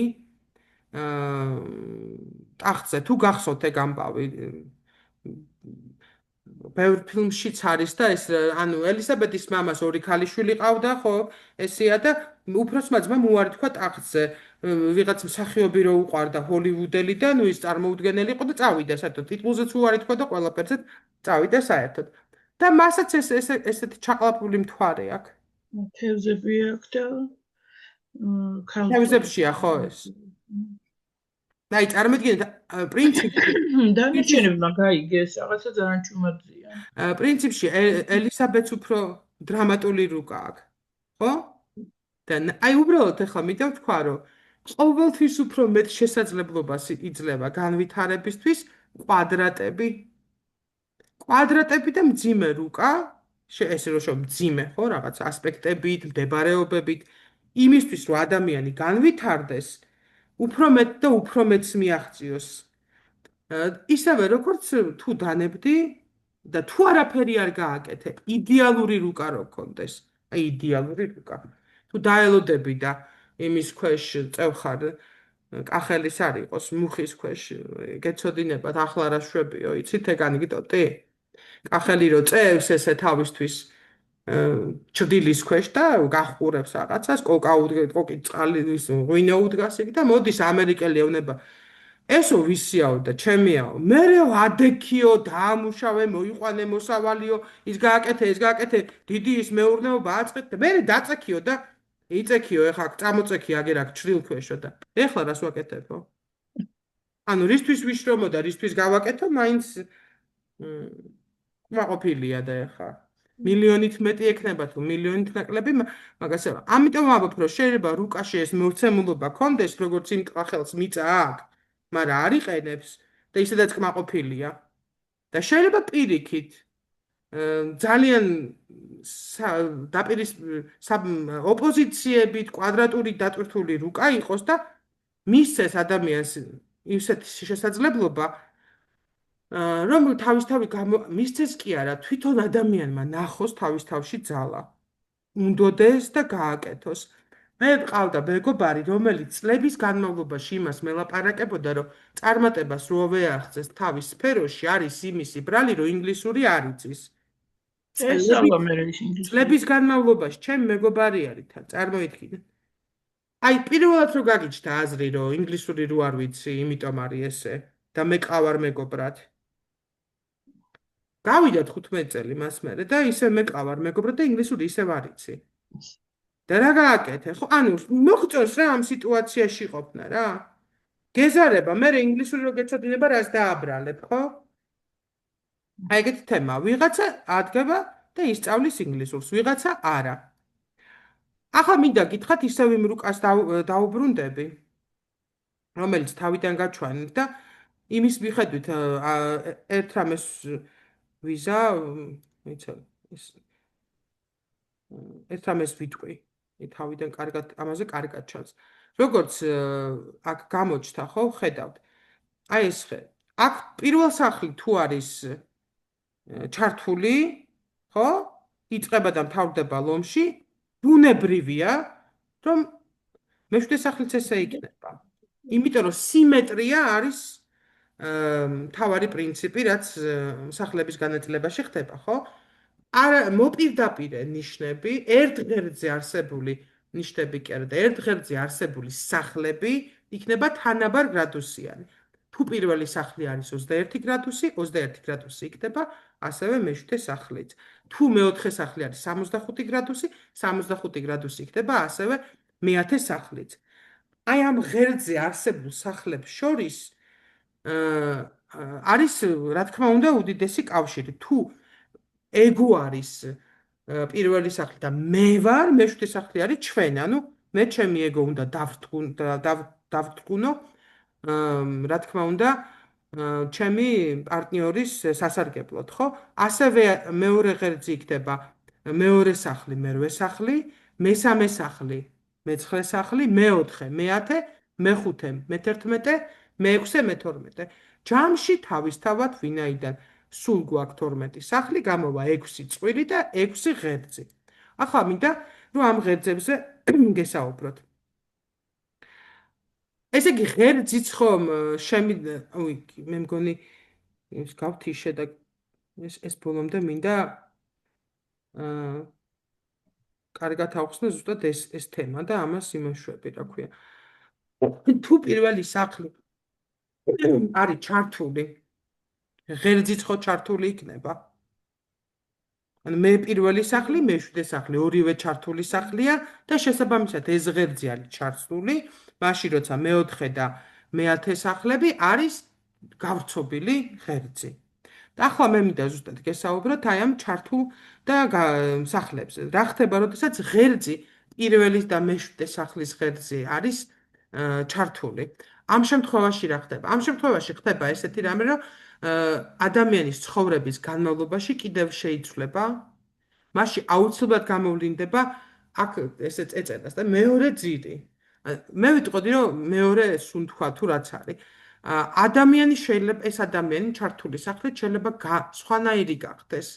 ტახტზე. თუ გახსოვთ ეგ ამბავი, ბევრ ფილმშიც არის და ეს ანუ ელისაბედის მამას ორი ქალიშვილი ყავდა, ხო? ესეა და უფროსმა ძმამ უარი თქვა ტახტზე. ვიღაც მსახიობი რო უყარდა ჰოლივუდელი და ნუ ის წარმოუდგენელი იყო და წავიდა საერთოდ. ტიტულზეც უარი თქვა და ყველაფერზე წავიდა საერთოდ. და მასაც ესეთი ჩაყლაპული მთვარე აქვს. თევზები აქვს და თევზებშია ხო ეს? აი, წარმოგიდგენთ, პრინციპში დანარჩენებმა გაიგეს, რაღაცა ძალიან ჩუმადია. პრინციპში ელისაბედს უფრო დრამატული რუკა აქვს, ხო? და აი უბრალოდ ახლა მინდა ვთქვა, რომ ყოველთვის უფრო მეტ შესაძლებლობას იძლევა განვითარებისთვის კვადრატები. კვადრატები და მძიმე რუკა, ესე რომ მძიმე, ხო, რაღაც ასპექტებით, მდებარეობებით, იმისთვის, რომ ადამიანი განვითარდეს, უფრო მეტ და უფრო მეტს მიაღწიოს. ისევე როგორც თუ დანებდი და თუ არაფერი არ გააკეთე, იდეალური რუკა რო გქონდეს. აი იდეალური რუკა. თუ დაელოდები და იმის ქვეშ წევხარ კახელის არ იყოს, მუხის ქვეშ გეცოდინებათ ახლა რა შვებიო, იცით ეგ ანეკდოტი? კახელი რო წევს ესე თავისთვის ჩრდილის ქვეშ და გახურებს რაღაცას, კოკი წყალის ღვინო უდგას იქ და მოდის ამერიკელი ეუბნება ესო ვისიაო და ჩემიაო, მერე ადექიო, დაამუშავე, მოიყვანე მოსავალიო, ის გააკეთე, დიდი ის მეურნეობა აწყეთ და მერე დაწექიო და იწექიო, ეხლა წამოწექი აგერ აქ ჩრდილ ქვეშო და ეხლა რას ვაკეთებო? ანუ რისთვის ვიშრომო და რისთვის გავაკეთო, მაინც მაყოფილია და ეხლა მილიონით მეტი ექნება თუ მილიონით ნაკლები, მაგას ამიტომ ვამბობ, რომ შეიძლება რუკაში ეს მოცემულობა კონდეს, როგორც იმ კახელს მიწა აქვს, მაგრამ არ იყენებს და ისედაც კმაყოფილია. და შეიძლება პირიქით ძალიან ოპოზიციებით კვადრატური დატვირთული რუკა იყოს და მისცეს ადამიანს ისეთი შესაძლებლობა, რომ თავისთავად მისცეს კი არა, თვითონ ადამიანმა ნახოს თავისთავში ძალა. უნდოდეს და გააკეთოს. მე მყავდა მეგობარი, რომელიც წლების განმავლობაში იმას მელაპარაკებოდა, რომ წარმატებას რო ვეახცეს თავის სფეროში, არის იმისი ბრალი, რომ ინგლისური არ იცის. წლების განმავლობაში ჩემი მეგობარი არის, წარმოიდგინე. აი, პირველად რო გაგიჩნდა აზრი, რომ ინგლისური რო არ ვიცი, იმიტომ არის ესე და მე ყავარ მეგობრად. გავიდა 15 წელი მას მერე და ისე მე ყავარ მეგობრად და ინგლისური ისევ არ იცი. და რა გააკეთე? ხო, ანუ მოგწონს რა ამ სიტუაციაში ყოფნა რა. გეზარება, მე ინგლისური რო გეცოდინება, რას დააბრალებ, ხო? აი ეგეთი თემა, ვიღაცა ადგება და ისწავლის ინგლისურს, ვიღაცა არა. ახლა მინდა გითხრათ ისევ იმ რუკას დაუბრუნდები, რომელიც თავიდან გაჩვანეთ და იმის მიხედვით ერთ რამეს ვიზა, ვიცი, ერთ რამეს ვიტყვი. თავიდან კარგად, ამაზე კარგად ჩანს. როგორც აქ გამოჩნდა, ხო, ხედავთ. აი ეს აქ პირველ სახლი თუ არის ჩართული, ხო? იწყება და მთავრდება ლომში, ბუნებრივია, რომ მეშვიდე სახლიც ესე იქნება. იმიტომ რომ სიმეტრია არის მთავარი პრინციპი, რაც სახლების განაწილებაში ხდება, ხო? არა მოპირდაპირე ნიშნები, ერთ ღერძზე არსებული ნიშნები კი არა და ერთ ღერძზე არსებული სახლები იქნება თანაბარ გრადუსიანი. თუ პირველი სახლი არის 21 გრადუსი, 21 გრადუსი იქნება ასევე მეშვიდე სახლიც. თუ მეოთხე სახლი არის 65 გრადუსი, 65 გრადუსი იქნება ასევე მეათე სახლიც. აი ამ ღერძზე არსებულ სახლებს შორის არის, რა თქმა უნდა, უდიდესი კავშირი. თუ ეგო არის პირველი სახლი და მე ვარ, მეშვიდე სახლი არის ჩვენ, ანუ მე ჩემი ეგო უნდა დავთრგუნო, რა თქმა უნდა, ჩემი პარტნიორის სასარგებლოდ, ხო? ასევე მეორე ღერძი იქნება მეორე სახლი, მერვე სახლი, მესამე სახლი, მეცხრე სახლი, მეოთხე, მეათე, მეხუთე, მე-11, მე-6, მე-12. ჯამში თავისთავად ვინაიდან სულ გვაქვს 12 სახლი, გამოვა 6 წყვილი და 6 ღერძი. ახლა მინდა რომ ამ ღერძებზე გესაუბროთ. ესე იგი ღერძიც ხომ მე მგონი გავთიშე და ეს ბოლომდე მინდა კარგად ავხსნე ზუსტად ეს თემა და ამას იმაშვები, რა ქვია. თუ პირველი სახლი არის ჩართული, ღერძიც ხო ჩართული იქნება. ანუ მე პირველი სახლი, მეშვიდე სახლი, ორივე ჩართული სახლია და შესაბამისად ეს ღერძი არის ჩართული, მაშინ როცა მეოთხე და მეათე სახლები არის გავრცობილი ღერძი. და ახლა მე მინდა ზუსტად გესაუბროთ აი ამ ჩართულ და სახლებზე. რა ხდება, როდესაც ღერძი პირველი და მეშვიდე სახლის ღერძი არის ჩართული? ამ შემთხვევაში რა ხდება? ამ შემთხვევაში ხდება ესეთი რამე, რომ ადამიანის ცხოვრების განმავლობაში კიდევ შეიცვლება, მაშინ აუცილებლად გამოვლინდება აქ ესე წეწერას და მეორე ძირი. მე ვიტყოდი, რომ მეორე სუნთქვა თუ რაც არის. ადამიანი შეიძლება ეს ადამიანი ჩართული სახლით შეიძლება სხვანაირი გახდეს.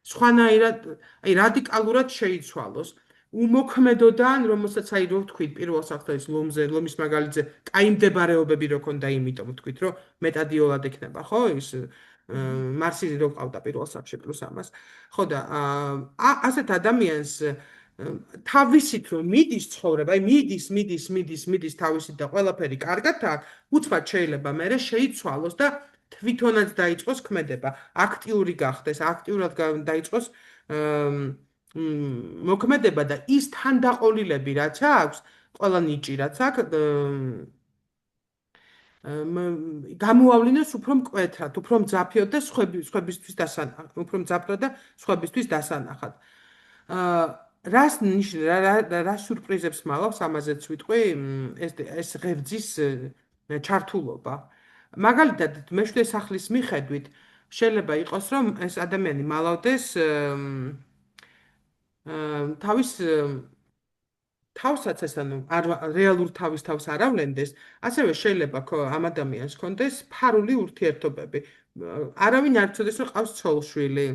სხვანაირად, აი რადიკალურად შეიცვალოს. უმოქმედოდან, რომელსაც აი რო ვთქვით პირველ სახლს ლომის მაგალითზე, კაი მდებარეობები რო ქონდა, იმიტომ ვთქვით, რომ მეტადიოლად ექნება, ხო? ის მარსი რო ყავდა პირველ სახლში პლუს ამას. ხო და ასეთ ადამიანს თავისით რომ მიდის ცხოვრება, აი მიდის თავისით და ყველაფერი კარგად აქვს, უცბად შეიძლება მე შეიცვალოს და თვითონაც დაიწყოს ქმედება, აქტიური გახდეს, აქტიურად დაიწყოს მოქმედება და ის თანდაყოლილები რაც აქვს, ყველა ნიჭი რაც აქვს, გამოავლინოს უფრო მკვეთრად, უფრო მძაფიოდ და სხვებისთვის დასანახად, უფრო მძაფრად და სხვებისთვის დასანახად. რა სურპრიზებს მალავს, ამაზეც ვიტყვი, ეს ღერძის ჩართულობა. მაგალითად, მეშვიდე სახლის მიხედვით შეიძლება იყოს, რომ ეს ადამიანი მალავდეს თავსაც ეს ანუ რეალურ თავს არ ავლენდეს, ასევე შეიძლება ამ ადამიანს ჰქონდეს ფარული ურთიერთობები. არავინ არ იცოდეს, რომ ყავს ცოლ-შვილი.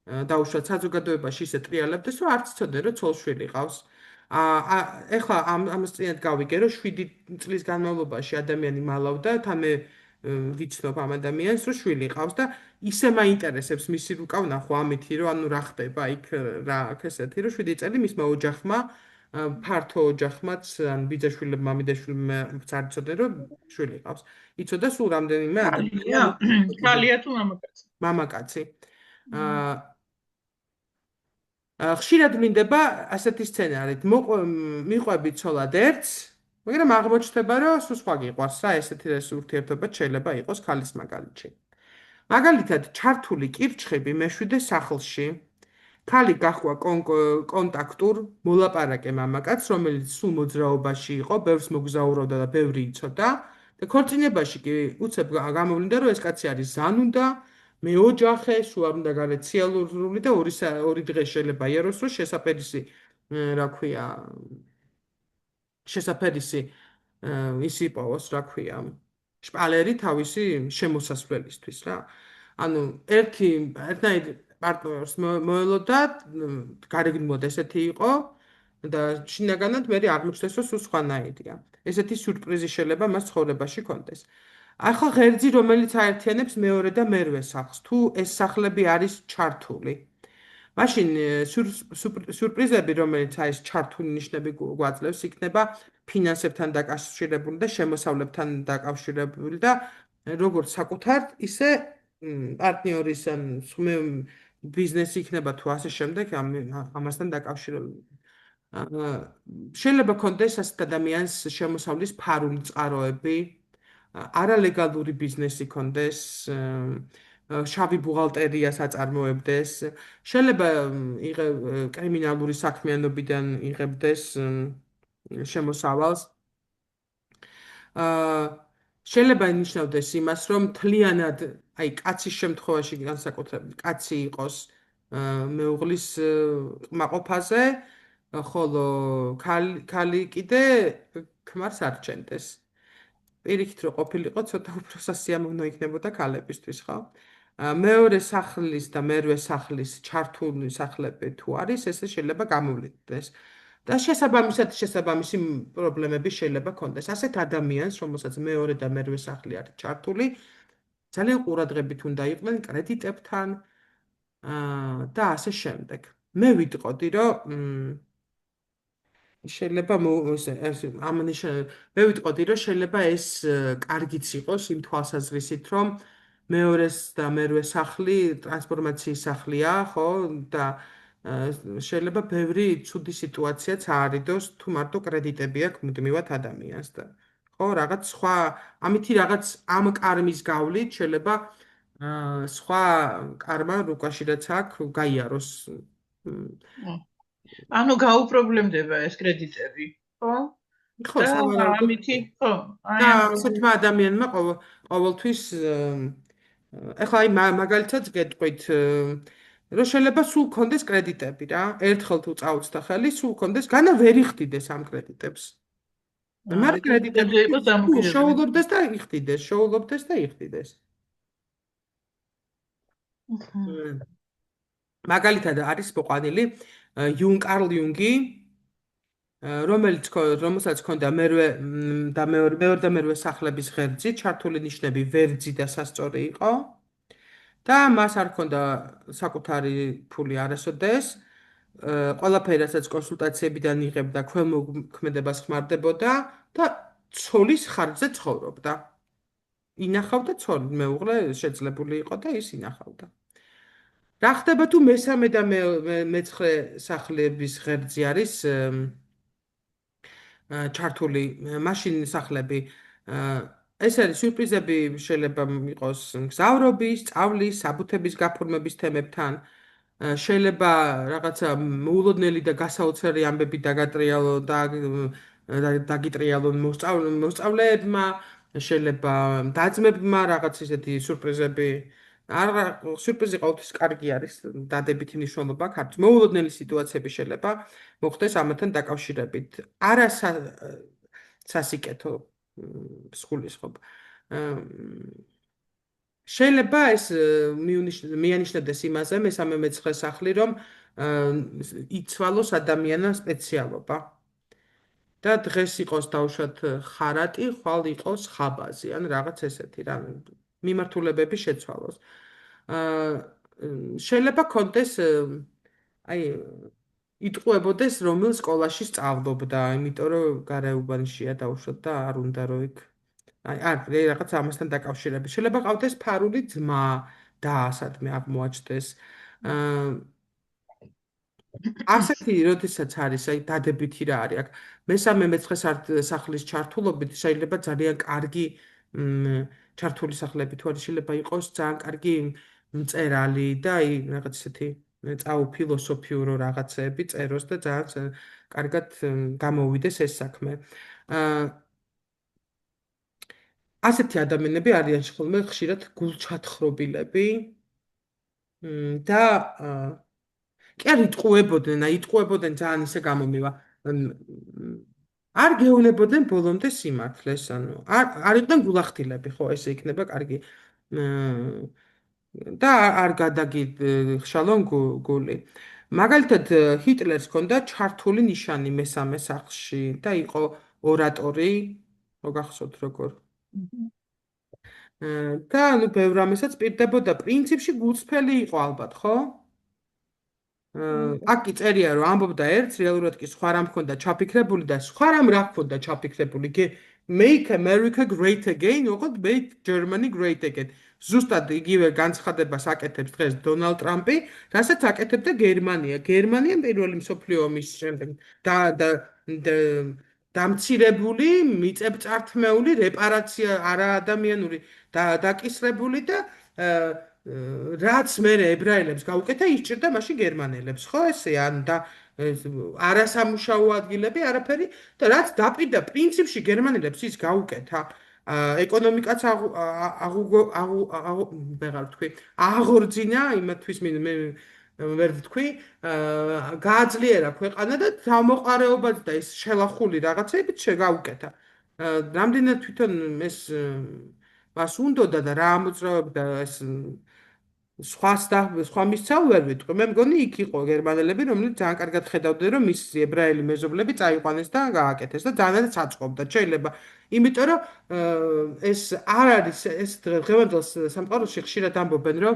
დაუშვათ საზოგადოებაში ისე ტრიალებდეს, რომ არც იცოდნენ, რომ ცოლ-შვილი ყავს. ეხლა ამას წინათ გავიგე, რომ 7 წლის განმავლობაში ადამიანი მალავდა, თა მე ვიცნობ ამ ადამიანს, რომ შვილი ყავს და ისე მაინტერესებს მისი უკავნახვა ამითი, რომ ანუ რა ხდება იქ, რა აქ ესეთი, რომ 7 წელი მისმა ოჯახმა, ფართო ოჯახმაც, ან ბიძაშვილებმა, მამიდაშვილებმა არ იცოდნენ, რომ შვილი ყავს. იცოდა სულ რამდენიმე ადამიანი. ქალია თუ მამაკაცი? მამაკაცი. ხშირად მინდება ასეთი სცენარით, მიყვები ცოლად ერთს, მაგრამ აღმოჩნდება, რომ სულ სხვა გიყვარს რა, ესეთი ურთიერთობა შეიძლება იყოს ქალის მაგალითში. მაგალითად, ჩართული კირჩხები მეშვიდე სახლში, ქალი გაჰყვა კონტაქტურ მოლაპარაკე მამაკაცს, რომელიც სულ მოძრაობაში იყო, ბევრს მოგზაურობდა და ბევრი იცოდა და ქორწინებაში კი უცებ გამოვლინდა, რომ ეს კაცი არის ზანუნდა, მეოჯახე, სულ არ უნდა გარეციალურული და ორი დღე შეიძლება იეროს, რომ შესაფერისი, რა ქვია, შესაფერისი ის იპოვოს, რა ქვია, შპალერი თავისი შემოსასვლელისთვის რა. ანუ ერთნაირ პარტნიორს მოელოდა, გარეგნულად ესეთი იყო და შინაგანად მე აღმოჩნდეს, რომ სულ სხვანაირია. ესეთი სიურპრიზი შეიძლება მას ცხოვრებაში კონდეს. ახლა ღერძი, რომელიც აერთიანებს მეორე და მერვე სახლს, თუ ეს სახლები არის ჩართული. მაშინ სიურპრიზები, რომელიც აი ეს ჩართული ნიშნები გვაძლევს, იქნება ფინანსებთან დაკავშირებული და შემოსავლებთან დაკავშირებული და როგორც საკუთარ, ისე პარტნიორის ან ბიზნესი იქნება თუ ასე შემდეგ ამასთან დაკავშირებული. შეიძლება კონდეს ასეთ ადამიანს შემოსავლის ფარული წყაროები, არალეგალური ბიზნესი კონდეს, შავი ბუღალტერია საწარმოებდეს, შეიძლება კრიმინალური საქმიანობიდან იღებდეს შემოსავალს. შეიძლება ინიშნავდეს იმას, რომ თლიანად, აი კაცის შემთხვევაში განსაკუთრებით, კაცი იყოს მეუღლის კმაყოფაზე, ხოლო ქალი კიდე ქმარს არჩენდეს. პირიქით რომ ყოფილიყო, ცოტა უფრო სასიამოვნო იქნებოდა ქალებისთვის, ხო? მეორე სახლის და მერვე სახლის ჩართული სახლები თუ არის, ესე შეიძლება გამოვლინდეს. და შესაბამისი პრობლემები შეიძლება კონდეს. ასეთ ადამიანს, რომელსაც მეორე და მერვე სახლი არის ჩართული, ძალიან ყურადღებით უნდა იყვნენ კრედიტებთან და ასე შემდეგ. მე ვიტყოდი, რომ შეიძლება მე ვიტყოდი, რომ შეიძლება ეს კარგიც იყოს იმ თვალსაზრისით, რომ მეორეს და მერვე სახლი ტრანსფორმაციის სახლია, ხო? და შეიძლება ბევრი ცუდი სიტუაციაც აარიდოს, თუ მარტო კრედიტები აქვს მუდმივად ადამიანს და ხო, რაღაც სხვა, ამითი რაღაც ამ კარმის გავლით შეიძლება სხვა კარმა რუკაშიდაც აქვს გაიაროს. ანუ გაუპრობლემდება ეს კრედიტები, ხო? ხო, და სავარაუდოდ ამითი, ხო, და ასეთმა ადამიანმა ყოველთვის ეხლა აი მაგალითად გეტყვით რომ შეიძლება სულ კონდეს კრედიტები რა, ერთხელ თუ წაუწდა ხელი, სულ კონდეს, განა ვერ იხდიდეს ამ კრედიტებს. მაგრამ კრედიტები იყოს დამოკიდებული. შეულობდეს და იხდიდეს, შეულობდეს და იხდიდეს. მაგალითად არის მოყვანილი კარლ იუნგი, რომელსაც ჰქონდა მეორე და მერვე სახლების ღერძი, ჩართული ნიშნები ვერძი და სასწორი იყო. და მას არ ჰქონდა საკუთარი ფული არასოდეს. ყველაფერი, რასაც კონსულტაციებიდან იღებდა, ქველმოქმედებას ხმარდებოდა და ცოლის ხარჯზე ცხოვრობდა. ინახავდა ცოლ, მეუღლე შეძლებული იყო და ის ინახავდა. რა ხდება თუ მესამე და მეცხრე სახლების ღერძი არის ჩართული, მაშინ სახლები ეს არის სიურპრიზები შეიძლება იყოს გზავრობის, სწავლის, საბუთების გაფორმების თემებთან. შეიძლება რაღაცა მოულოდნელი და გასაოცარი ამბები დაგიტრიალონ მოსწავლეებმა, შეიძლება და-ძმებმა რაღაც ისეთი სიურპრიზები. სიურპრიზი ყოველთვის კარგი არის, დადებითი მნიშვნელობა აქვს. მოულოდნელი სიტუაციები შეიძლება მოხდეს ამათთან დაკავშირებით. არა სასიკეთო სხულისხმობ. შეიძლება ეს მიანიშნებდეს იმაზე, მესამე მეცხრე სახლი, რომ იცვალოს ადამიანის სპეციალობა. და დღეს იყოს დავუშვათ ხარატი, ხვალ იყოს ხაბაზი, ან რაღაც ესეთი რა, მიმართულებები შეცვალოს. შეიძლება კონდეს აი იტყუებოდეს რომელ სკოლაში სწავლობდა, იმიტომ რომ გარეუბანშია დავუშვათ და არ უნდა რომ იქ აი რაღაც ამასთან დაკავშირებით. შეიძლება ყავდეს ფარული ძმა და სადმე აღმოაჩნდეს. ასეთი როდესაც არის, აი დადებითი რა არის აქ. მესამე მეცხრე სახლის ჩართულობით შეიძლება ძალიან კარგი ჩართული სახლები თუ არის, შეიძლება იყოს ძალიან კარგი მწერალი და აი რაღაც ესეთი წაუფილოსოფიურო რაღაცეები წეროს და ძალიან კარგად გამოვიდეს ეს საქმე. ასეთი ადამიანები არიან ხოლმე ხშირად გულჩათხრობილები და კი არ იტყუებოდნენ ძალიან ისე გამომივა. არ გეუნებოდნენ ბოლომდე სიმართლეს, ანუ არ იყვნენ გულახდილები, ხო, ესე იქნება კარგი. და არ გადაგიხშალონ გული. მაგალითად, ჰიტლერს ჰქონდა ჩართული ნიშანი მესამე სახლში და იყო ორატორი, რო გახსოვთ როგორ. და ანუ ბევრ ამასაც პირდებოდა, პრინციპში გულწრფელი იყო ალბათ, ხო? აქ კი წერია რომ ამბობდა ერთს, რეალურად კი სხვა რამ ჰქონდა ჩაფიქრებული და სხვა რამ რა ჰქონდა ჩაფიქრებული. Make America Great Again, ოღონდ Make Germany Great Again. ზუსტად იგივე განცხადებას აკეთებს დღეს დონალდ ტრამპი, რასაც აკეთებდა გერმანია. გერმანიამ პირველი მსოფლიო ომის შემდეგ დამცირებული, მიწებწართმეული რეპარაცია არაადამიანური დაკისრებული და რაც მე ებრაელებს გაუკეთა, ისჭირდა მაშინ გერმანელებს, ხო ესე? ან და არასამუშაო ადგილები, არაფერი და რაც დაპირდა პრინციპში გერმანელებს ის გაუკეთა. ეკონომიკაც ვეღარ ვთქვი, აღორძინა იმათთვის მე ვერ ვთქვი, გააძლიერა ქვეყანა და თავმოყარეობაც და ეს შელახული რაღაცებით შეგაუკეთა. რამდენად თვითონ ეს მას უნდოდა და რა ამოძრავებდა ეს სხვა მისცაულ ვერ ვიტყვი. მე მგონი იქ იყო გერმანელები, რომლებიც ძალიან კარგად ხედავდნენ, რომ მის ებრაელი მეზობლები წაიყვანეს და გააკეთეს და ძალიან საწყობდა. შეიძლება, იმიტომ რომ ეს არ არის ეს დღევანდელ სამყაროში ხშირად ამბობენ, რომ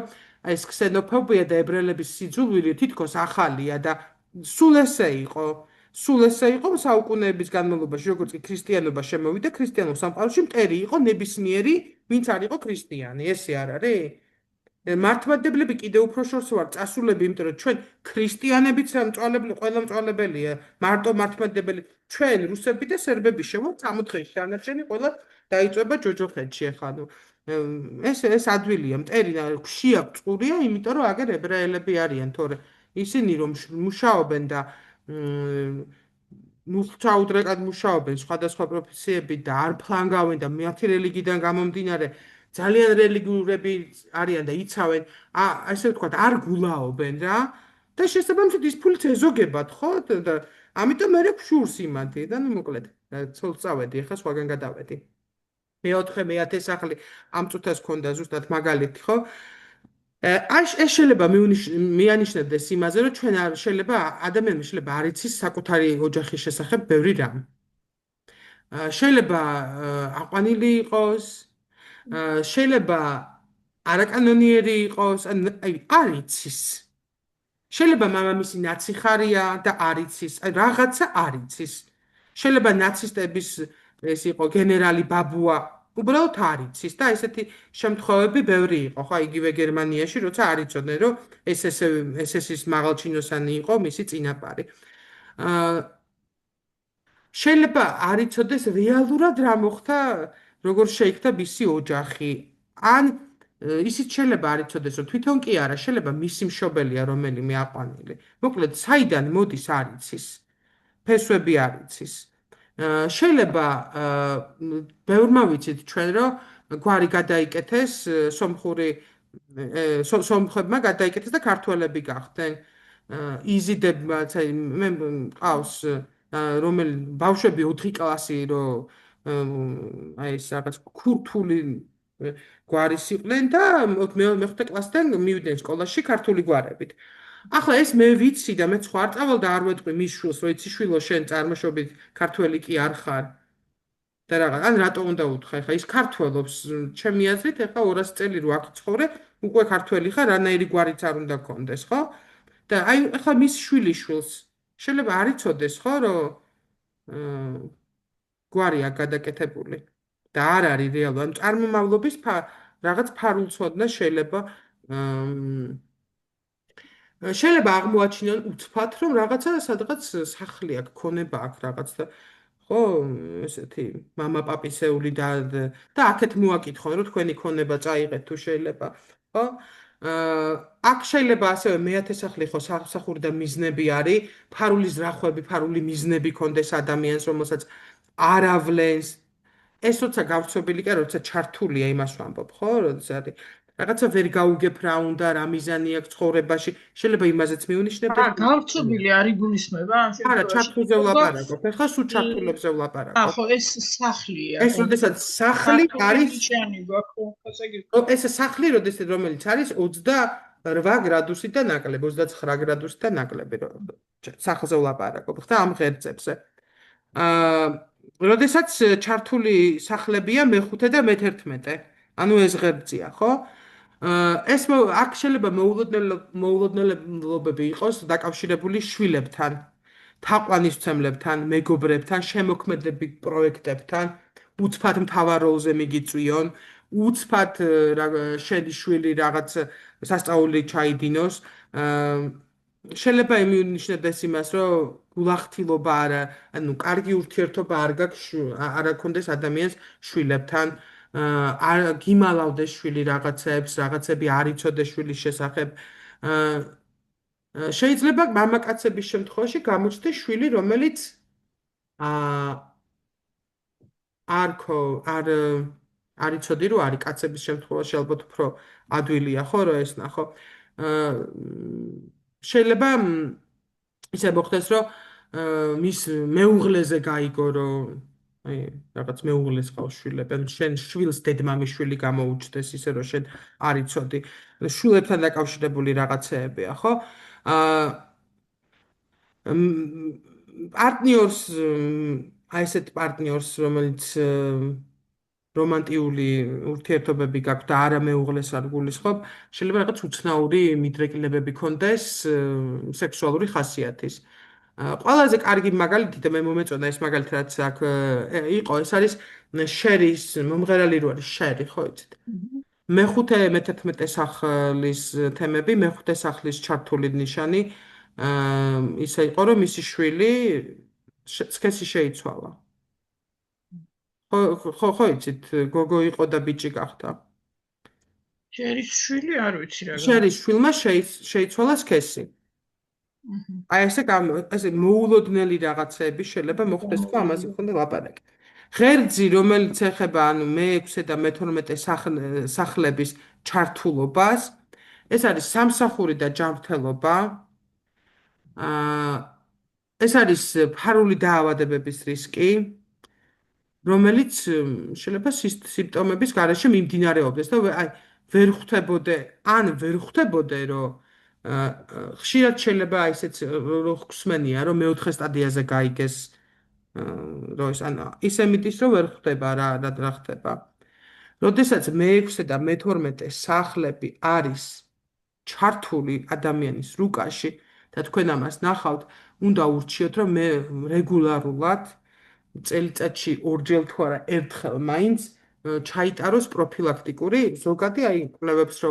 ეს ქსენოფობია და ებრაელების სიძულვილი თითქოს ახალია და სულ ესე იყო. სულ ესე იყო საუკუნეების განმავლობაში, როგორც კი ქრისტიანობა შემოვიდა, ქრისტიანულ სამყაროში მტერი იყო ნებისმიერი, ვინც არ იყო ქრისტიანი. ესე არ არის? მართლმადიდებლები კიდევ უფრო შორს ვარ წასულები, იმიტომ რომ ჩვენ ქრისტიანებიც მწვალებელი, ყველა მწვალებელია, მარტო მართლმადიდებელი, ჩვენ რუსები და სერბები შევართ 60 დღეში, დანარჩენი ყველა დაიწვება ჯოჯოხეთში ახლა. ეს ადვილია, მტერი ხშია წყურია, იმიტომ რომ აგერ ებრაელები არიან, თორე ისინი რომ მუშაობენ და მუხტაუდრეკად მუშაობენ სხვადასხვა პროფესიები და არ ფლანგავენ და მათი რელიგიიდან გამომდინარე ძალიან რელიგიურები არიან და იცავენ, ასე ვთქვათ, არ გულაობენ რა და შესაბამისად ის ფულიც ეზოგებათ, ხო? და ამიტომ მე ვშურს იმათი და ნუ მოკლედ, ცოლ წავედი, ახლა სხვაგან გადავედი. მეოთხე მეათე სახლი ამ წუთას ქონდა ზუსტად მაგალითი, ხო? ეს შეიძლება მიანიშნებდეს იმაზე, რომ ჩვენ შეიძლება ადამიანმა შეიძლება არ იცის საკუთარი ოჯახის შესახებ ბევრი რამ. შეიძლება აყვანილი იყოს, შეიძლება არაკანონიერი იყოს, აი არ იცის. შეიძლება მამამისი ნაციხარია და არ იცის, რაღაცა არ იცის. შეიძლება ნაცისტების ეს იყო გენერალი ბაბუა, უბრალოდ არ იცის და ესეთი შემთხვევები ბევრი იყო, ხო, იგივე გერმანიაში, როცა არ იცოდნენ, რომ SS-ის მაღალჩინოსანი იყო მისი წინაპარი. შეიძლება არ იცოდეს რეალურად რა მოხდა, როგორ შეიქნა მისი ოჯახი. ან ისიც შეიძლება არ იცოდეს, რომ თვითონ კი არა, შეიძლება მისი მშობელია რომელიმე აყვანილი. მოკლედ, საიდან მოდის არ იცის. ფესვები არ იცის. შეიძლება ბევრმა ვიცით ჩვენ, რომ გვარი გადაიკეთეს, სომხებმა გადაიკეთეს და ქართველები გახდნენ. იზიდებმა, მე მყავს რომელი ბავშვები 4 კლასი, რომ აი ეს რაღაც ქურთული გვარის იყვნენ და მე-5 კლასიდან მივიდნენ სკოლაში ქართული გვარებით. ახლა ეს მე ვიცი და მე სხვა არ წავალ და არ ვეტყვი მის შვილს, რომ იცი შვილო შენ წარმოშობით ქართველი კი არ ხარ. და რაღაც, ან რატო უნდა უთხრა, ხა ის ქართველობს, ჩემი აზრით, ახლა 200 წელი რო აქ ცხოვრე, უკვე ქართველი ხარ, რანაირი გვარიც არ უნდა გქონდეს, ხო? და აი ახლა მის შვილიშვილს შეიძლება არ იცოდეს, ხო, რომ გვარი აქ გადაკეთებული და არ არის რეალურად, ან წარმომავლობის რაღაც ფარულცოდნა შეიძლება შეიძლება აღმოაჩინონ უცბად, რომ რაღაცა სადღაც სახლი აქვს, ქონება აქვს რაღაც და ხო, ესეთი მამა-პაპისეული და აქეთ მოაკითხონ, რომ თქვენი ქონება წაიღეთ თუ შეიძლება, ხო? აქ შეიძლება ასევე მეათე სახლი ხო სამსახური და მიზნები არის, ფარული ზრახვები, ფარული მიზნები კონდეს ადამიანს, რომელსაც აავლენს. ეს როცა გავრცობილი კი, როცა ჩართულია იმას ვამბობ, ხო? როცა არის რაღაცა ვერ გაუგებ რა უნდა, რა მიზანი აქვს ცხოვრებაში, შეიძლება იმაზეც მივნიშნებდეთ. გავრცობილი არ იგულისხმება ამ შემთხვევაში. არა, ჩართულზე ვლაპარაკობ. ახლა სულ ჩართულებზე ვლაპარაკობ. ხო, ეს სახლია. ეს როდესაც სახლი არის, ნიშანი გვაქვს, ეს სახლი როდესაც რომელიც არის 28 გრადუსით და ნაკლები, 29 გრადუსით და ნაკლები, სახლზე ვლაპარაკობ, ხა ამ ღერძებზე. როდესაც ჩართული სახლებია მე-5 და მე-11. ანუ ეს ღერძია, ხო? აქ შეიძლება მოულოდნელობები იყოს დაკავშირებული შვილებთან, თაყვანისმცემლებთან, მეგობრებთან, შემოქმედებით პროექტებთან, უცბად მთავარ როლზე მიგიწვიონ, უცბად შენი შვილი რაღაც სასწაული ჩაიდინოს. შეიძლება იმიუნიშნებდეს იმას, რომ გულახდილობა არა, ანუ კარგი ურთიერთობა არ გაქვს, არ აქონდეს ადამიანს შვილებთან. არ გიმალავდეს შვილი რაღაცები არ იცოდეს შვილის შესახებ. შეიძლება მამაკაცების შემთხვევაში გამოჩნდეს შვილი, რომელიც არ ხო, არ იცოდი რომ არის კაცების შემთხვევაში ალბათ უფრო ადვილია ხო რომ ეს ნახო. შეიძლება ისე მოხდეს რომ მის მეუღლეზე გაიგო რომ აი რაღაც მეუღლეს ყავს შვილები, ან შენ შვილს დედმამის შვილი გამოუჩნდეს ისე რომ შენ არ იცოდი. შვილებთან დაკავშირებული რაღაცეებია, ხო? პარტნიორს აი ესეთ პარტნიორს, რომელიც რომანტიული ურთიერთობები გაქვს და არა მეუღლეს არ გულისხმობ, შეიძლება რაღაც უცნაური მიდრეკილებები ქონდეს სექსუალური ხასიათის. ყველაზე კარგი მაგალითი და მე მომეწონა ეს მაგალითი რაც აქ იყო, ეს არის შერის მომღერალი რო არის შერი, ხო იცით? მეხუთე მე-11 სახლის თემები, მეხუთე სახლის ჩართული ნიშანი ისე იყო, რომ მისი შვილი სქესი შეიცვალა. ხო იცით, გოგო იყო და ბიჭი გახდა. შერის შვილი არ ვიცი რა. შერის შვილმა შეიცვალა სქესი. აი ესე მოულოდნელი რაღაცეები შეიძლება მოხდეს თქო ამაზე ხონდა ლაპარაკი. ღერძი რომელიც ეხება ანუ მე-6 და მე-12 სახლების ჩართულობას, ეს არის სამსახური და ჯანმრთელობა. ეს არის ფარული დაავადებების რისკი, რომელიც შეიძლება სიმპტომების გარეშე მიმდინარეობდეს და აი ვერ ხვდებოდე რომ ხშირად შეიძლება აი ესეც რო ხსმენია რომ მეოთხე სტადიაზე გაიგეს რომ ეს ანუ ისე მიდის რომ ვერ ხვდება რა ხდება. როდესაც მე-6 და მე-12 სახლები არის ჩართული ადამიანის რუკაში და თქვენ ამას ნახავთ, უნდა ურჩიოთ რომ მე რეგულარულად წელიწადში ორჯერ თუ არა ერთხელ მაინც ჩაიტაროს პროფილაქტიკური ზოგადი აი კვლევებს რო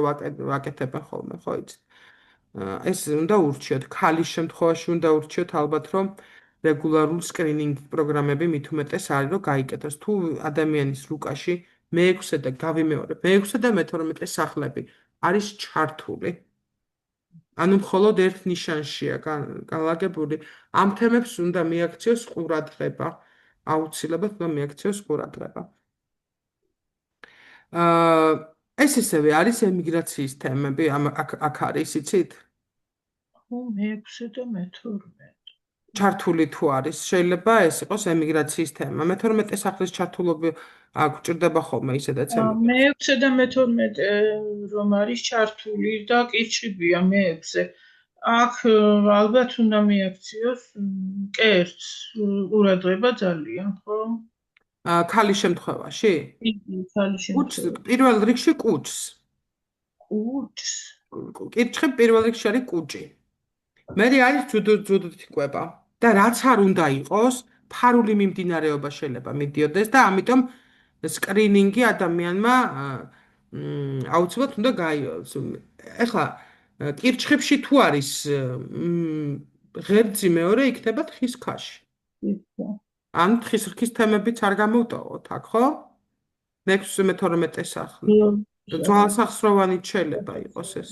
ვაკეთებენ ხოლმე, ხო იცით? ეს უნდა ურჩიოთ, ქალის შემთხვევაში უნდა ურჩიოთ ალბათ რომ რეგულარულ სკრინინგ პროგრამები მით უმეტეს არის რომ გაიკეთოს თუ ადამიანის რუკაში მე-6 და გავიმეორებ, მე-6 და მე-12 სახლები არის ჩართული. ანუ მხოლოდ ერთ ნიშანშია განლაგებული. ამ თემებს უნდა მიაქციოს ყურადღება. აუცილებლად უნდა მიაქციოს ყურადღება. ეს ისევე არის ემიგრაციის თემები, აქ არის, იცით? ხო, მე-6 და მე-12. ჩართული თუ არის, შეიძლება ეს იყოს ემიგრაციის თემა. მე-12 სახლის ჩართულობა აქ ჭირდება ხოლმე ისედაც ემიგრაცია. მე-6 და მე-12 რომ არის ჩართული და კირჩხიბია მე-6. აქ ალბათ უნდა მიაქციოს კერძს ყურადღება ძალიან, ხო? ქალის შემთხვევაში? ქალის შემთხვევაში. პირველ რიგში კუჭს. კუჭს? კირჩხი პირველ რიგში არის კუჭი. მერე არის ძუდუთი კვება. და რაც არ უნდა იყოს, ფარული მიმდინარეობა შეიძლება მიდიოდეს და ამიტომ სკრინინგი ადამიანმა აუცილებლად უნდა გაიოს. ეხლა კირჩხებში თუ არის ღერძი მეორე იქნება თხის ქაში. ან თხის რქის თემებიც არ გამოვტოვოთ აქ, ხო? მე-6 მე-12 სახლი. ძვალსახსროვანი შეიძლება იყოს ეს.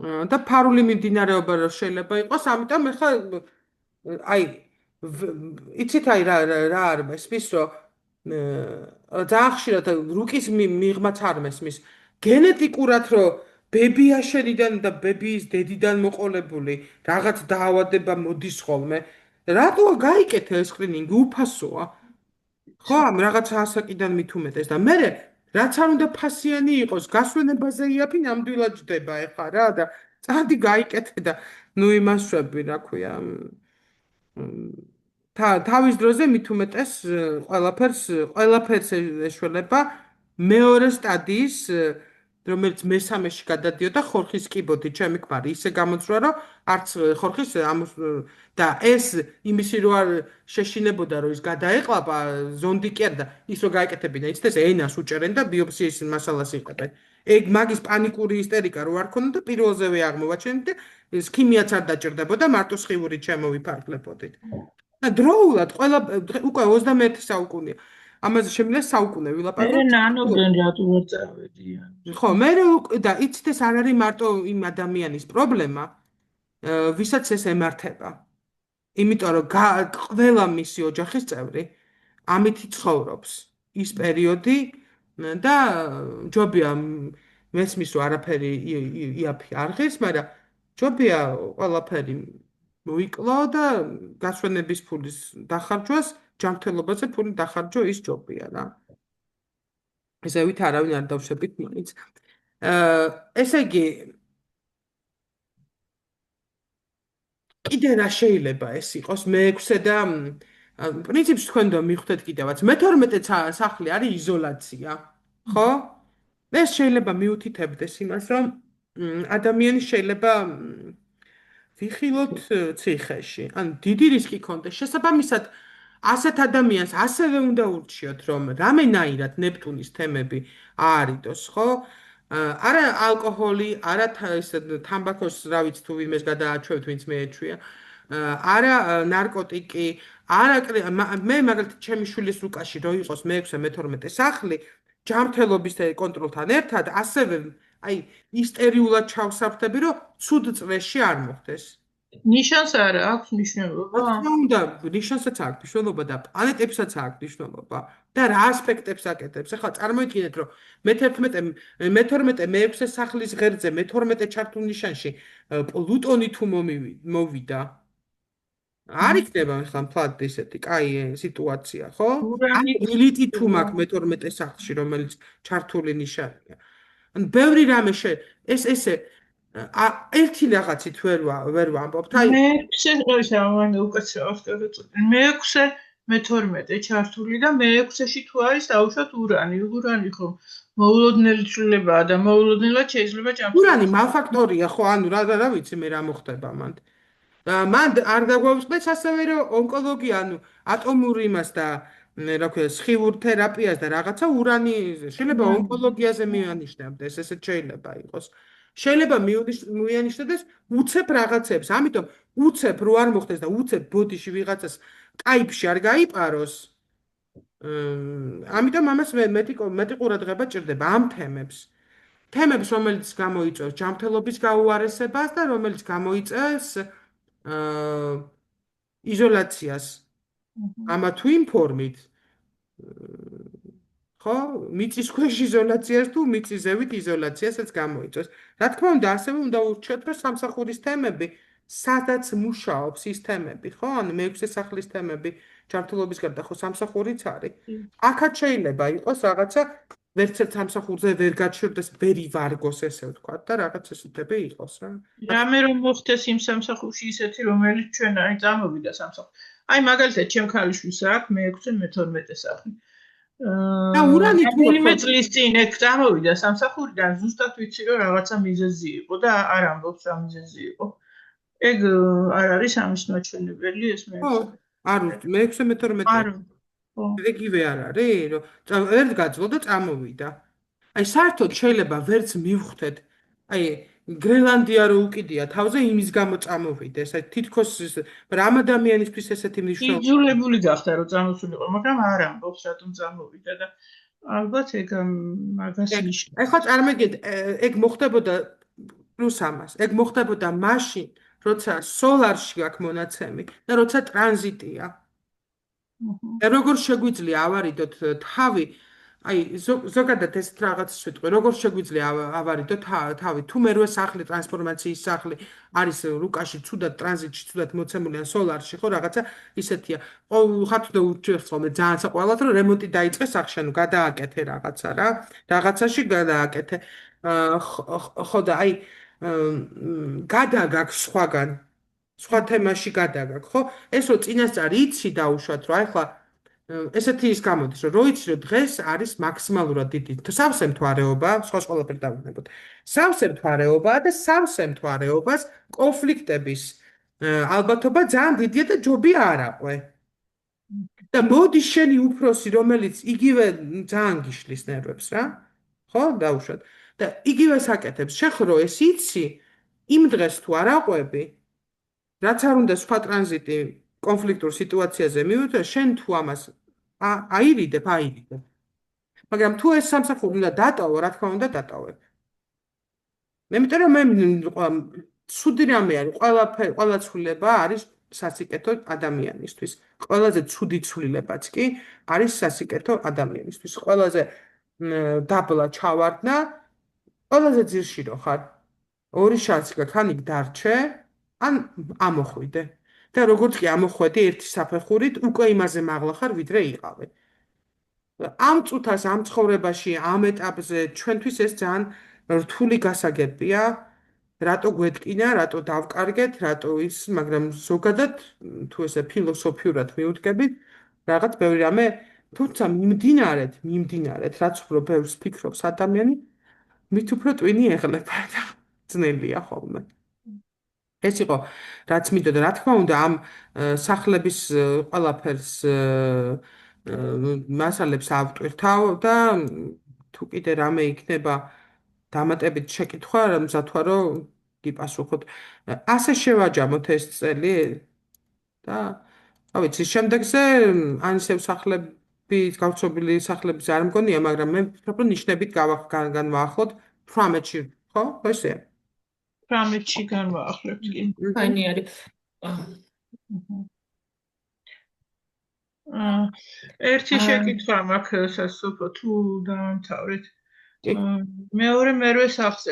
და ფარული მიმდინარეობა რო შეიძლება იყოს, ამიტომ ეხლა აი იცით აი რა არ მესმის რომ ძალიან ხშირად რუკის მიღმაც არ მესმის გენეტიკურად რომ ბებიაშენიდან და ბებიის დედიდან მოყოლებული რაღაც დაავადება მოდის ხოლმე რატოა გაიკეთე ეს სკრინინგი უფასოა ხო ამ რაღაც ასაკიდან მით უმეტეს და მე რაც არ უნდა ფასიანი იყოს, გასვენებაზე იაფი ნამდვილად ჯდება ეხლა რა და წადი გაიკეთე და ნუ იმაშვები, რა ქვია. თავის დროზე მით უმეტეს ყველაფერს ეშველება მეორე სტადიის რომელიც მესამეში გადადიოდა ხორხის კიბოთი ჩემი ქმარი ისე გამოწვია რომ არც ხორხის და ეს იმისი რო არ შეშინებოდა რომ ის გადაეყლაპა ზონდი კი არა და ის რო გაეკეთებინა იცით ენას უჭერენ და ბიოპსიის მასალას იყებენ ეგ მაგის პანიკური ისტერიკა რო არ ქონდა და პირველზევე აღმოვაჩენთ და ეს ქიმიაც არ დაჭირდებოდა მარტო სხივურით შემოვიფარფლებოდით და დროულად ყველა უკვე 21 საუკუნეა ამაზე შემიძლია საუკუნე მე ვილაპარაკოთ ნანობდნენ რატო არ წავედიან. ხო მე და იცით ეს არ არის მარტო იმ ადამიანის პრობლემა ვისაც ეს ემართება იმიტომ რომ ყველა მისი ოჯახის წევრი ამითი ცხოვრობს ის პერიოდი და ჯობია მესმის რომ არაფერი იაფი არ ღირს მაგრამ ჯობია ყველაფერი მოიკლო და გასვენების ფულის დახარჯვას ჯანმრთელობაზე ფული დახარჯო ის ჯობია რა ესევით არავინ არ დავშებით მაინც ესე იგი კიდე რა შეიძლება ეს იყოს მე-6 და პრინციპში თქვენ და მიხვდეთ კიდევაც მე-12 სახლი არის იზოლაცია ხო ეს შეიძლება მიუთითებდეს იმას რომ ადამიანი შეიძლება ვიხილოთ ციხეში ან დიდი რისკი ქონდეს შესაბამისად ასეთ ადამიანს ასევე უნდა ურჩიოთ რომ რამენაირად ნეპტუნის თემები აარიდოს ხო არა ალკოჰოლი არა თამბაქოს რა ვიცი თუ ვინმეს გადააჩვევთ ვინც მეეჩვია არა ნარკოტიკი არა მე მაგალითად ჩემი შვილის რუკაში რო იყოს მე-6 მე-12 სახლი ჯანმრთელობის კონტროლთან ერთად ასევე აი ისტერიულად ჩავსაბთები რომ ცუდ წრეში არ მოხდეს ნიშანს არა აქვს მნიშვნელობა? რა თქმა უნდა, ნიშანსაც აქვს მნიშვნელობა და პლანეტებსაც აქვს მნიშვნელობა და რა ასპექტებს აკეთებს. ახლა წარმოიდგინეთ, რომ მე-12 მე-6 სახლის ღერძე მე-12 ჩართულ ნიშანში პლუტონი თუ მოვიდა. არ იქნება ახლა მთლად ესეთი კაი სიტუაცია, ხო? ან ილიტი თუ მაქვს მე-12 სახლში, რომელიც ჩართული ნიშანია. ან ბევრი რამე ეს ესე ერთი რაღაცით ვერ ვამბობთ. აი მე-6 მე-12 ჩართული და მე-6-ში თუ არის დაუშვათ ურანი ხომ მოულოდნელი ცვლილებაა და მოულოდნელად შეიძლება ჯანმრთელობა. ურანი მალფაქტორია ხო, ანუ რა ვიცი მე რა მოხდება მანდ. მან არ დაგვაუწყდეს ასევე რომ ონკოლოგია, ანუ ატომური იმას და რა ქვია, სხივურ თერაპიას და რაღაცა ურანი შეიძლება ონკოლოგიაზე მიანიშნებდეს, ესეც შეიძლება იყოს. შეიძლება მიანიშნებდეს უცებ რაღაცებს, ამიტომ უცებ რო არ მოხდეს და უცებ ბოდიში ვიღაცას კაიფში არ გაიპაროს. ამიტომ ამას მეტი ყურადღება ჭირდება ამ თემებს, რომელიც გამოიწვევს ჯანმრთელობის გაუარესებას და რომელიც გამოიწვევს იზოლაციას ამა თუ იმ ფორმით ხო მიწის ქვეშ იზოლაციას თუ მიწის ზევით იზოლაციასაც გამოიწვევს რა თქმა უნდა ასევე უნდა ურჩიოთ რომ სამსახურის თემები სადაც მუშაობს ის თემები ხო ანუ მე-6 სახლის თემები ჯანმრთელობის გარდა ხო სამსახურიც არის აქაც შეიძლება იყოს რაღაცა ვერც ერთ სამსახურზე ვერ გაჩერდეს ვერი ვარგოს ესე ვთქვა და რაღაც ესეთები იყოს რა რამე რომ მოხდეს იმ სამსახურში ისეთი რომელიც ჩვენ არის წამოვიდა სამსახურში აი მაგალითად ჩემ ქალიშვილს აქვს მე-6 მე-12 სახლი და ურანი თუ წლის წინ ეგ წამოვიდა სამსახურიდან ზუსტად ვიცი რომ რაღაცა მიზეზი იყო და არ ამბობს რა მიზეზი იყო ეგ არ არის ამის მაჩვენებელი ეს მე ხო არ მე-6 მე-12 ეგივე არ არის რომ ერთ გაძლო და წამოვიდა აი საერთოდ შეიძლება ვერც მივხვდეთ აი გრენლანდია რო უკიდია თავზე იმის გამო წამოვიდეს აი თითქოს რამ ადამიანისთვის ესეთი მნიშვნელობა იძულებული გახდა რომ წამოსულიყო მაგრამ არ ამბობს რატომ წამოვიდა და ალბათ ეგ მაგას ნიშნავს ეხლა წარმოგიდგენთ ეგ მოხდებოდა პლუს ამას ეგ მოხდებოდა მაშინ როცა სოლარში გაქვს მონაცემი და როცა ტრანზიტია და როგორ შეგვიძლია ავარიდოთ თავი აი ზოგადად ეს რაღაცას ვიტყვი როგორ შეგვიძლია ავარიდოთ თავი თუ მე რო სახლი ტრანსფორმაციის სახლი არის რუკაში ცუდად ტრანზიტში ცუდად მოცემული ან სოლარში ხო რაღაცა ისეთია ხათვდა ურჩევს ხოლმე ძალიან საყოველად რომ რემონტი დაიწყეს სახლში ანუ გადააკეთე რაღაცა რა რაღაცაში გადააკეთე ხო და აი გადაგაქვს სხვა თემაში გადაგაქვს ხო ეს რო წინასწარ იცი დაუშვათ რომ აი ხლა ესეთი ის გამოდის, რომ რო იცი, რომ დღეს არის მაქსიმალურად დიდი სავსე მთვარეობა, სხვა ყველაფერი დავვნებოთ. სავსე მთვარეობაა და სავსე მთვარეობას კონფლიქტების ალბათობა ძალიან დიდია და ჯობია არ აყვე. და მოდი შენი უფროსი, რომელიც იგივე ძალიან გიშლის ნერვებს რა, ხო, დაუშვათ. და იგივე საკეთებს, შეხრო ეს იცი, იმ დღეს თუ არ აყვები, რაც არ უნდა სხვა ტრანზიტი კონფლიქტურ სიტუაციაზე მივიდე, შენ თუ ამას აირიდებ. მაგრამ თუ ეს სამსახური უნდა დატოვო, რა თქმა უნდა დატოვებ. იმიტომ რომ მე ცუდი რამე არის, ყველა ცვლილება არის სასიკეთო ადამიანისთვის. ყველაზე ცუდი ცვლილებაც კი არის სასიკეთო ადამიანისთვის. ყველაზე დაბლა ჩავარდნა, ყველაზე ძირში რო ხარ. ორი შანსი გაქვს, ან იქ დარჩე, ან ამოხვიდე. და როგორც კი ამოხვედი ერთი საფეხურით, უკვე იმაზე მაღლა ხარ, ვიდრე იყავე. ამ წუთას, ამ ცხოვრებაში, ამ ეტაპზე ჩვენთვის ეს ძალიან რთული გასაგებია. რატო გვეტკინა, რატო დავკარგეთ, რატო ის, მაგრამ ზოგადად თუ ესე ფილოსოფიურად მივუდგებით, რაღაც ბევრი რამე, თუმცა მიმდინარეთ, რაც უფრო ბევრს ფიქრობს ადამიანი, მით უფრო ტვინი ეღლება და ძნელია ხოლმე. ეს იყო რაც მინდოდა, რა თქმა უნდა, ამ სახლების ყველაფერს მასალებს ავტვირთავ და თუ კიდე რამე იქნება დამატებით შეკითხვა, მზად ვარ, რომ გიპასუხოთ. ასე შევაჯამოთ ეს წელი და რა ვიცი, შემდეგზე ან ისევ სახლები, გავრცობილი სახლების არ მგონია, მაგრამ მე ვფიქრობ, რომ ნიშნებით განვაახლოთ 18-ში, ხო? ესეა. 18-ში განვაახლებთ კი. ფაინი არის. ერთი შეკითხვა მაქვს სასოფო თუ დავამთავრეთ. მეორე მერვე სახლზე